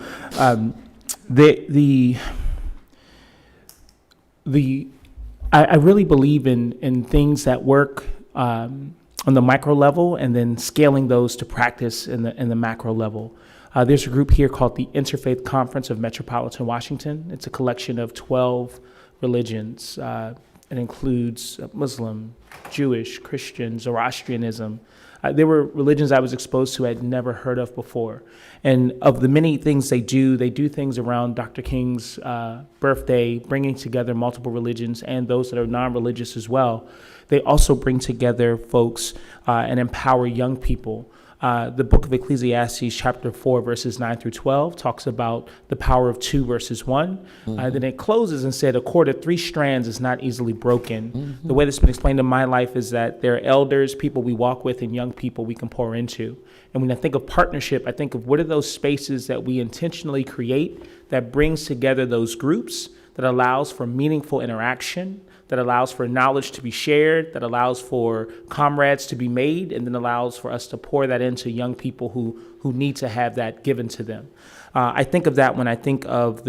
I really believe in things that work on the micro level, and then scaling those to practice in the macro level. There's a group here called the Interfaith Conference of Metropolitan Washington. It's a collection of 12 religions. It includes Muslim, Jewish, Christian, Zoroastrianism. There were religions I was exposed to I had never heard of before. And of the many things they do things around Dr. King's birthday, bringing together multiple religions and those that are non-religious as well. They also bring together folks and empower young people. The book of Ecclesiastes, chapter 4, verses 9 through 12, talks about the power of 2 versus 1. Then it closes and said, a cord of 3 strands is not easily broken. The way that's been explained in my life is that there are elders, people we walk with, and young people we can pour into. And when I think of partnership, I think of what are those spaces that we intentionally create that brings together those groups, that allows for meaningful interaction, that allows for knowledge to be shared, that allows for comrades to be made, and then allows for us to pour that into young people who need to have that given to them. I think of that when I think of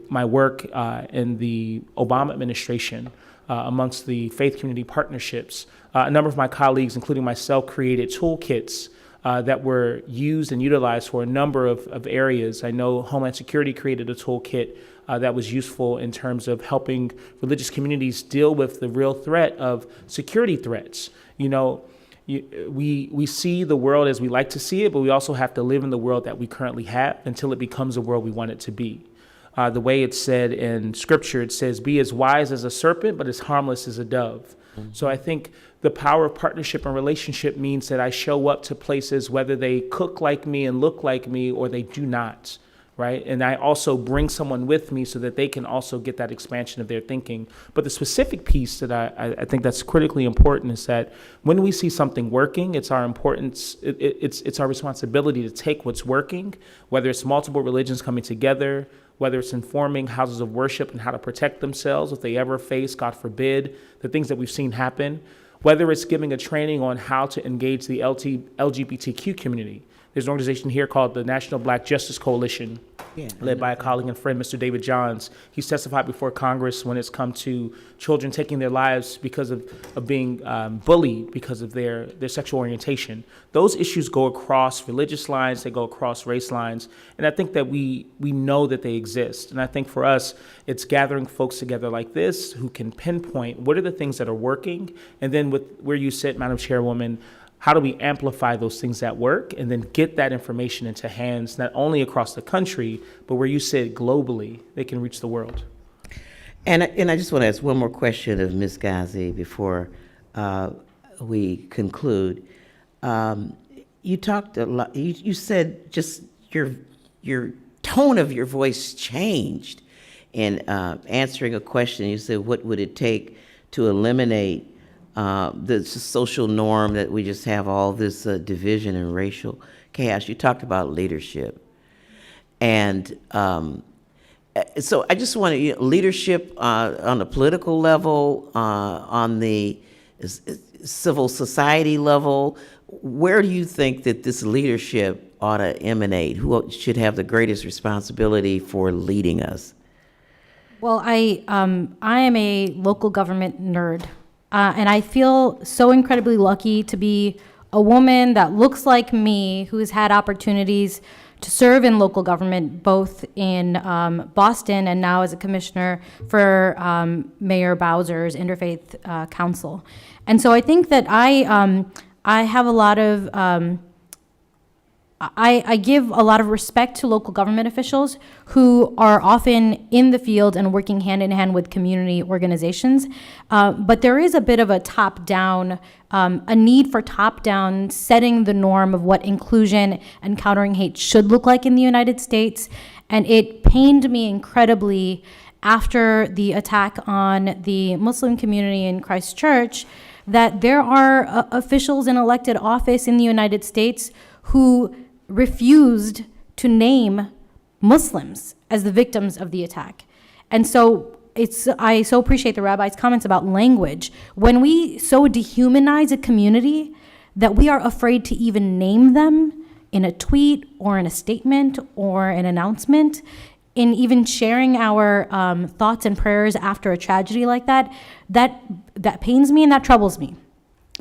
my work in the Obama administration amongst the faith community partnerships. A number of my colleagues, including myself, created toolkits that were used and utilized for a number of areas. I know Homeland Security created a toolkit that was useful in terms of helping religious communities deal with the real threat of security threats. You know, we see the world as we like to see it, but we also have to live in the world that we currently have until it becomes the world we want it to be. The way it's said in Scripture, it says, be as wise as a serpent, but as harmless as a dove. So I think the power of partnership and relationship means that I show up to places, whether they cook like me and look like me or they do not, right? And I also bring someone with me so that they can also get that expansion of their thinking. But the specific piece that I think that's critically important is that when we see something working, it's our importance, it's our responsibility to take what's working, whether it's multiple religions coming together, whether it's informing houses of worship and how to protect themselves if they ever face, God forbid, the things that we've seen happen, whether it's giving a training on how to engage the LGBTQ community. There's an organization here called the National Black Justice Coalition, led by a colleague and friend, Mr. David Johns. He's testified before Congress when it's come to children taking their lives because of being bullied because of their sexual orientation. Those issues go across religious lines, they go across race lines, and I think that we know that they exist. And I think for us, it's gathering folks together like this who can pinpoint what are the things that are working, and then with where you sit, Madam Chairwoman, how do we amplify those things that work and then get that information into hands not only across the country, but where you sit globally, they can reach the world.
And I just want to ask one more question of Ms. Guzzie before we conclude. You talked a lot, you said just your tone of your voice changed in answering a question. You said, what would it take to eliminate the social norm that we just have all this division and racial chaos? You talked about leadership. And so I just want to, leadership on the political level, on the civil society level? Where do you think that this leadership ought to emanate? Who should have the greatest responsibility for leading us?
Well, I am a local government nerd, and I feel so incredibly lucky to be a woman that looks like me, who has had opportunities to serve in local government, both in Boston and now as a commissioner for Mayor Bowser's Interfaith Council. And so I think that I have a lot of, I give a lot of respect to local government officials who are often in the field and working hand in hand with community organizations. But there is a bit of a top-down, a need for top-down setting the norm of what inclusion and countering hate should look like in the United States. And it pained me incredibly after the attack on the Muslim community in Christchurch that there are officials in elected office in the United States who refused to name Muslims as the victims of the attack. And so I so appreciate the rabbi's comments about language. When we so dehumanize a community that we are afraid to even name them in a tweet or in a statement or an announcement, in even sharing our thoughts and prayers after a tragedy like that, that pains me and that troubles me.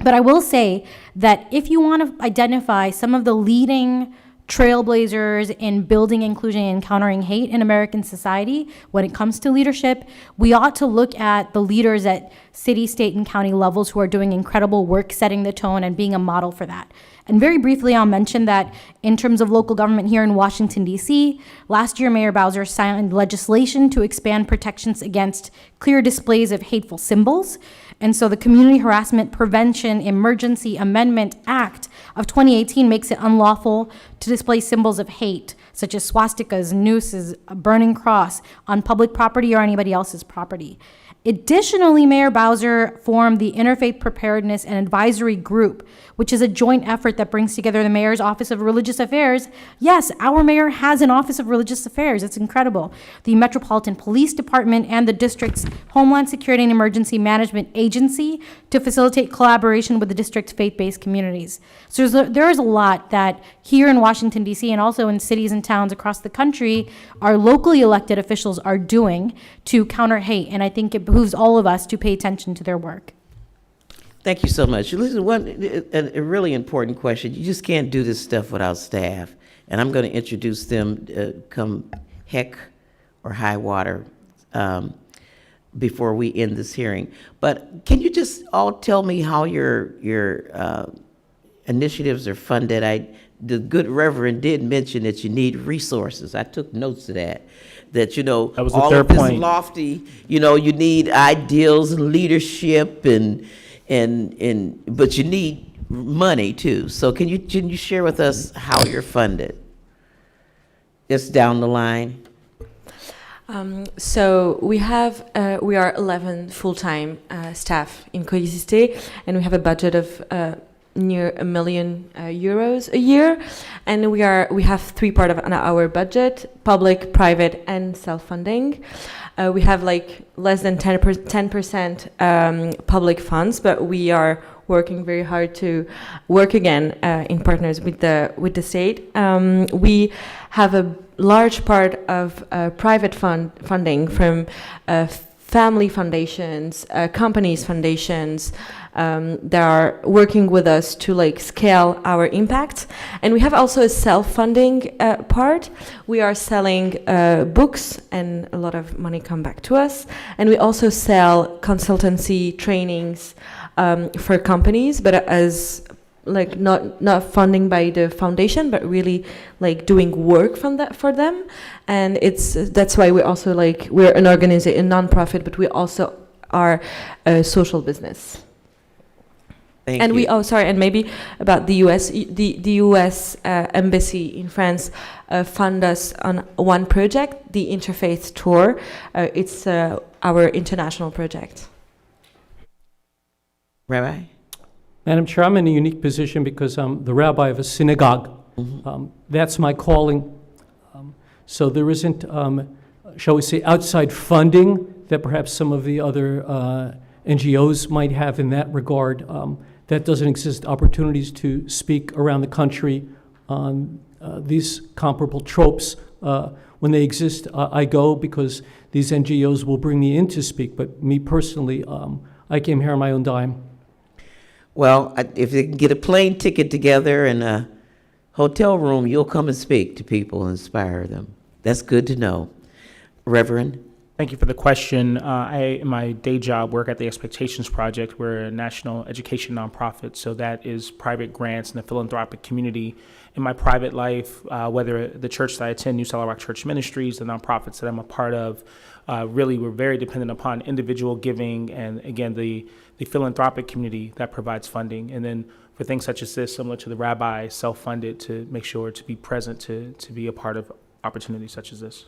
But I will say that if you want to identify some of the leading trailblazers in building inclusion and countering hate in American society, when it comes to leadership, we ought to look at the leaders at city, state, and county levels who are doing incredible work, setting the tone, and being a model for that. And very briefly, I'll mention that in terms of local government here in Washington, D.C., last year, Mayor Bowser signed legislation to expand protections against clear displays of hateful symbols. And so the Community Harassment Prevention Emergency Amendment Act of 2018 makes it unlawful to display symbols of hate, such as swastikas, nooses, a burning cross, on public property or anybody else's property. Additionally, Mayor Bowser formed the Interfaith Preparedness and Advisory Group, which is a joint effort that brings together the Mayor's Office of Religious Affairs. Yes, our mayor has an Office of Religious Affairs. It's incredible. The Metropolitan Police Department and the district's Homeland Security and Emergency Management Agency to facilitate collaboration with the district's faith-based communities. So there is a lot that here in Washington, D.C., and also in cities and towns across the country, our locally elected officials are doing to counter hate, and I think it behooves all of us to pay attention to their work.
Thank you so much. Listen, a really important question. You just can't do this stuff without staff. And I'm going to introduce them come heck or high water before we end this hearing. But can you just all tell me how your initiatives are funded? The good Reverend did mention that you need resources. I took notes of that. That,
That was the
all
third
of this
point.
lofty, you need ideals and leadership but you need money too. So can you share with us how you're funded? Just down the line.
So we are 11 full-time staff in Guzzie, and we have a budget of near €1 million a year, and we have three parts of our budget: public, private, and self-funding. We have less than 10% public funds, but we are working very hard to work again in partners with the state. We have a large part of private funding from family foundations, companies foundations that are working with us to scale our impact. And we have also a self-funding part. We are selling books, and a lot of money come back to us. And we also sell consultancy trainings for companies, but as not funding by the foundation, but really doing work for them. And that's why we also we're an organization, a nonprofit, but we also are a social business.
Thank
and
you.
And maybe about the U.S. The U.S. Embassy in France fund us on one project, the Interfaith Tour. It's our international project.
Rabbi?
Madam Chair, I'm in a unique position because I'm the rabbi of a synagogue. That's my calling. So there isn't, shall we say, outside funding that perhaps some of the other NGOs might have in that regard. That doesn't exist. Opportunities to speak around the country on these comparable tropes. When they exist, I go because these NGOs will bring me in to speak. But me personally, I came here on my own dime.
Well, if they can get a plane ticket together and a hotel room, you'll come and speak to people and inspire them. That's good to know. Reverend?
Thank you for the question. I, in my day job, work at the Expectations Project. We're a national education nonprofit, so that is private grants in the philanthropic community. In my private life, whether the church that I attend, New Solid Rock Church Ministries, the nonprofits that I'm a part of, really we're very dependent upon individual giving and, again, the philanthropic community that provides funding. And then for things such as this, similar to the rabbi, self-funded to make sure to be present, to be a part of opportunities such as this.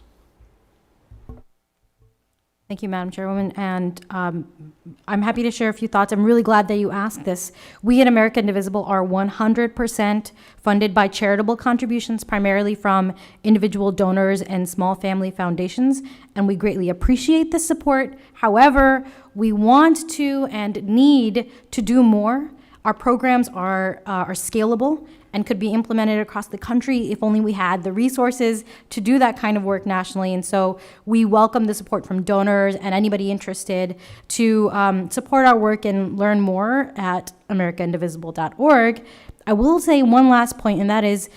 Thank you, Madam Chairwoman, and I'm happy to share a few thoughts. I'm really glad that you asked this. We at America Indivisible are 100% funded by charitable contributions, primarily from individual donors and small family foundations, and we greatly appreciate this support. However, we want to and need to do more. Our programs are scalable and could be implemented across the country if only we had the resources to do that kind of work nationally. And so we welcome the support from donors and anybody interested to support our work and learn more at americaindivisible.org. I will say one last point, and that is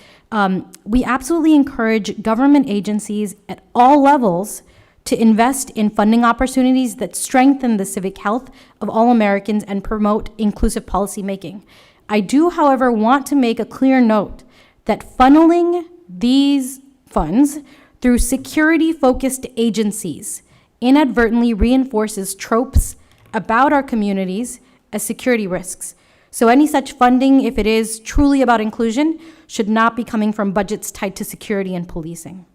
we absolutely encourage government agencies at all levels to invest in funding opportunities that strengthen the civic health of all Americans and promote inclusive policymaking. I do, however, want to make a clear note that funneling these funds through security-focused agencies inadvertently reinforces tropes about our communities as security risks. So any such funding, if it is truly about inclusion, should not be coming from budgets tied to security and policing.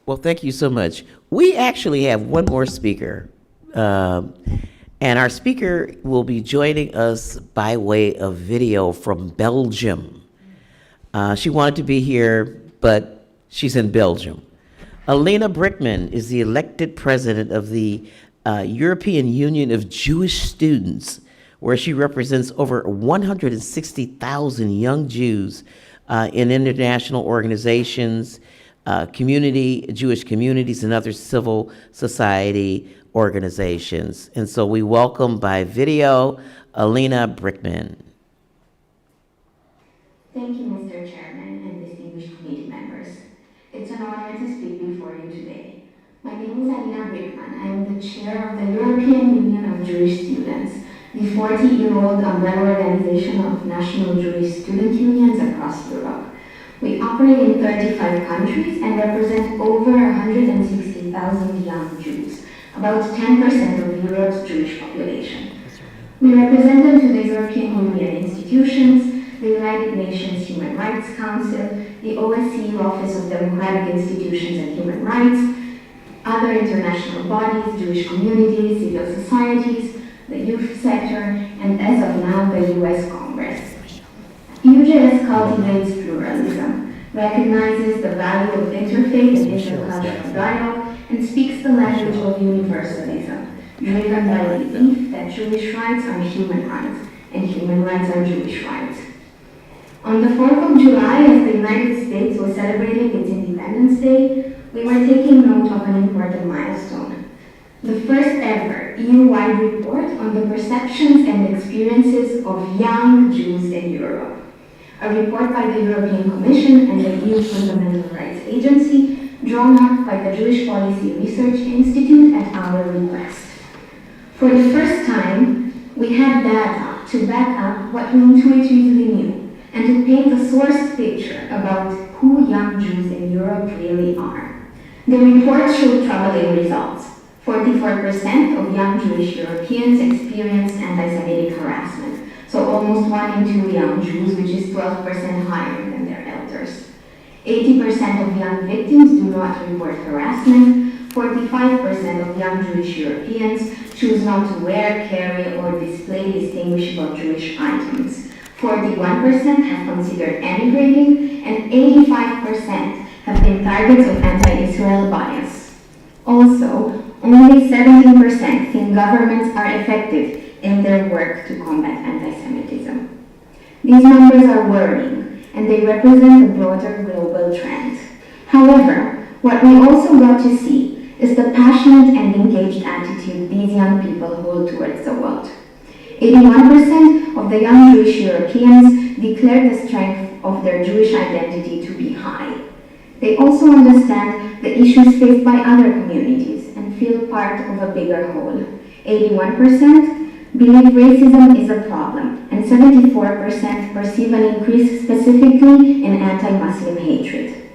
Well, thank you so much. We actually have one more speaker. And our speaker will be joining us by way of video from Belgium. She wanted to be here, but she's in Belgium. Alina Brickman is the elected president of the European Union of Jewish Students, where she represents over 160,000 young Jews in international organizations, Jewish communities, and other civil society organizations. And so we welcome by video Alina Brickman.
Thank you, Mr. Chairman and distinguished committee members. It's an honor to speak before you today. My name is Alina Brickman. I am the chair of the European Union of Jewish Students, the 40-year-old umbrella organization of national Jewish student unions across Europe. We operate in 35 countries and represent over 160,000 young Jews, about 10% of Europe's Jewish population. We represent them to the European Union institutions, the United Nations Human Rights Council, the OSCE Office of Democratic Institutions and Human Rights, other international bodies, Jewish communities, civil societies, the youth sector, and as of now, the US Congress. UJS cultivates pluralism, recognizes the value of interfaith and intercultural dialogue, and speaks the language of universalism, driven by the belief that Jewish rights are human rights, and human rights are Jewish rights. On the 4th of July, as the United States was celebrating its Independence Day, we were taking note of an important milestone. The first ever EU-wide report on the perceptions and experiences of young Jews in Europe. A report by the European Commission and the EU Fundamental Rights Agency, drawn up by the Jewish Policy Research Institute at our request. For the first time, we had data to back up what we intuitively knew and to paint a sourced picture about who young Jews in Europe really are. The report showed troubling results. 44% of young Jewish Europeans experienced anti-Semitic harassment, so almost 1 in 2 young Jews, which is 12% higher than their elders. 80% of young victims do not report harassment. 45% of young Jewish Europeans choose not to wear, carry, or display distinguishable Jewish items. 41% have considered emigrating, and 85% have been targets of anti-Israel bias. Also, Only 17% think governments are effective in their work to combat anti-Semitism. These numbers are worrying, and they represent a broader global trend. However, what we also got to see is the passionate and engaged attitude these young people hold towards the world. 81% of the young Jewish Europeans declare the strength of their Jewish identity to be high. They also understand the issues faced by other communities and feel part of a bigger whole. 81% believe racism is a problem, and 74% perceive an increase specifically in anti-Muslim hatred.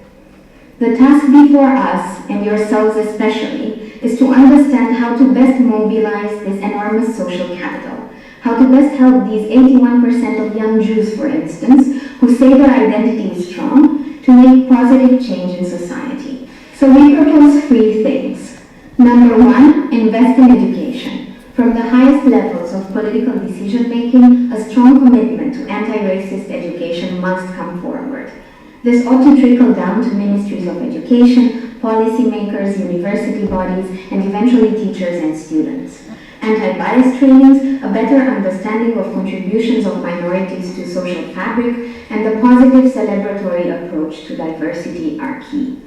The task before us, and yourselves especially, is to understand how to best mobilize this enormous social capital, how to best help these 81% of young Jews, for instance, who say their identity is strong, to make positive change in society. So we propose 3 things. Number 1, invest in education. From the highest levels of political decision-making, a strong commitment to anti-racist education must come forward. This ought to trickle down to ministries of education, policymakers, university bodies, and eventually teachers and students. Anti-bias trainings, a better understanding of contributions of minorities to social fabric, and a positive celebratory approach to diversity are key.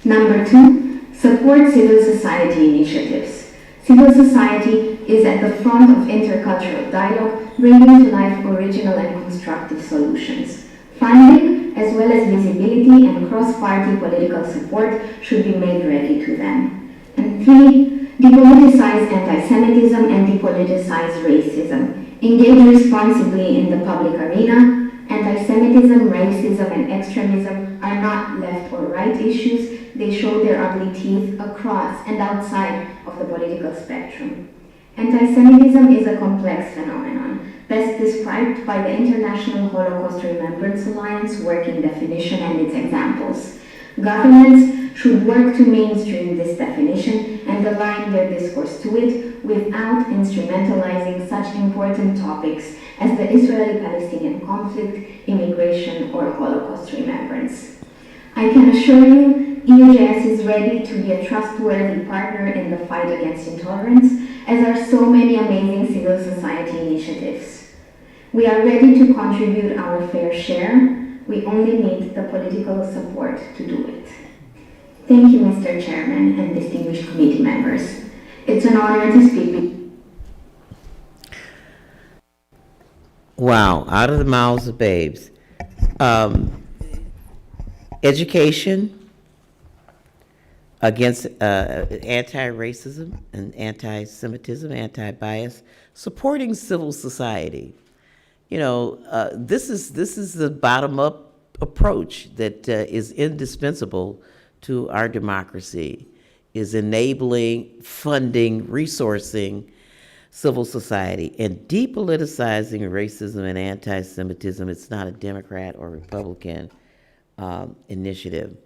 Number 2, support civil society initiatives. Civil society is at the front of intercultural dialogue, bringing to life original and constructive solutions. Funding, as well as visibility and cross-party political support, should be made ready to them. And 3, depoliticize anti-Semitism and depoliticize racism. Engage responsibly in the public arena. Anti-Semitism, racism, and extremism are not left or right issues. They show their ugly teeth across and outside of the political spectrum. Anti-Semitism is a complex phenomenon, best described by the International Holocaust Remembrance Alliance working definition and its examples. Governments should work to mainstream this definition and align their discourse to it without instrumentalizing such important topics as the Israeli-Palestinian conflict, immigration, or Holocaust remembrance. I can assure you, EUJS is ready to be a trustworthy partner in the fight against intolerance, as are so many amazing civil society initiatives. We are ready to contribute our fair share. We only need the political support to do it. Thank you, Mr. Chairman and distinguished committee members. It's an honor to speak with you.
Wow, out of the mouths of babes. Education against anti-racism and anti-Semitism, anti-bias, supporting civil society. You know, this is the bottom-up approach that is indispensable to our democracy, is enabling, funding, resourcing civil society, and depoliticizing racism and anti-Semitism. It's not a Democrat or Republican initiative.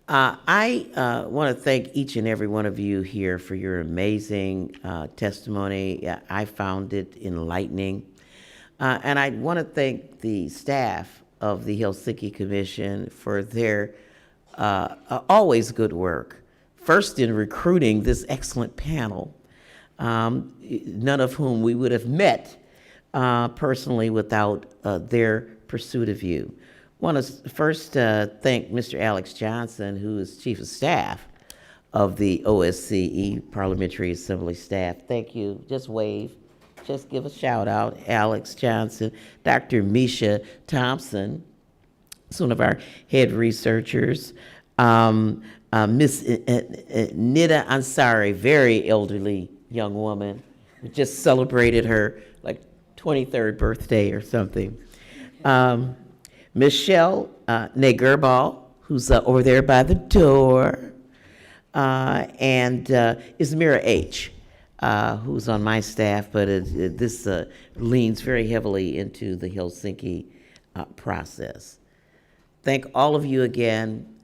I want to thank each and every one of you here for your amazing testimony. I found it enlightening. And I want to thank the staff of the Helsinki Commission for their always good work. First, in recruiting this excellent panel, none of whom we would have met personally without their pursuit of you. I want to first thank Mr. Alex Johnson, who is Chief of Staff of the OSCE Parliamentary Assembly staff. Thank you. Just wave. Just give a shout out, Alex Johnson. Dr. Misha Thompson is one of our head researchers. Miss Nida Ansari, very elderly young woman, who just celebrated her like 23rd birthday or something. Michelle Nagerbal, who's over there by the door, and Ismira H., who's on my staff, but this leans very heavily into the Helsinki process. Thank all of you again.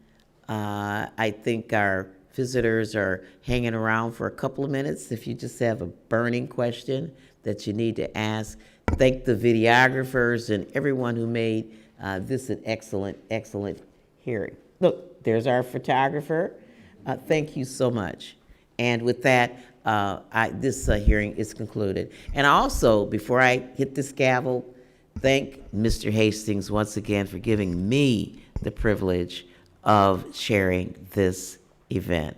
I think our visitors are hanging around for a couple of minutes. If you just have a burning question that you need to ask, thank the videographers and everyone who made this an excellent, excellent hearing. Look, there's our photographer. Thank you so much. And with that, this hearing is concluded. And also, before I hit this gavel, thank Mr. Hastings once again for giving me the privilege of sharing this event.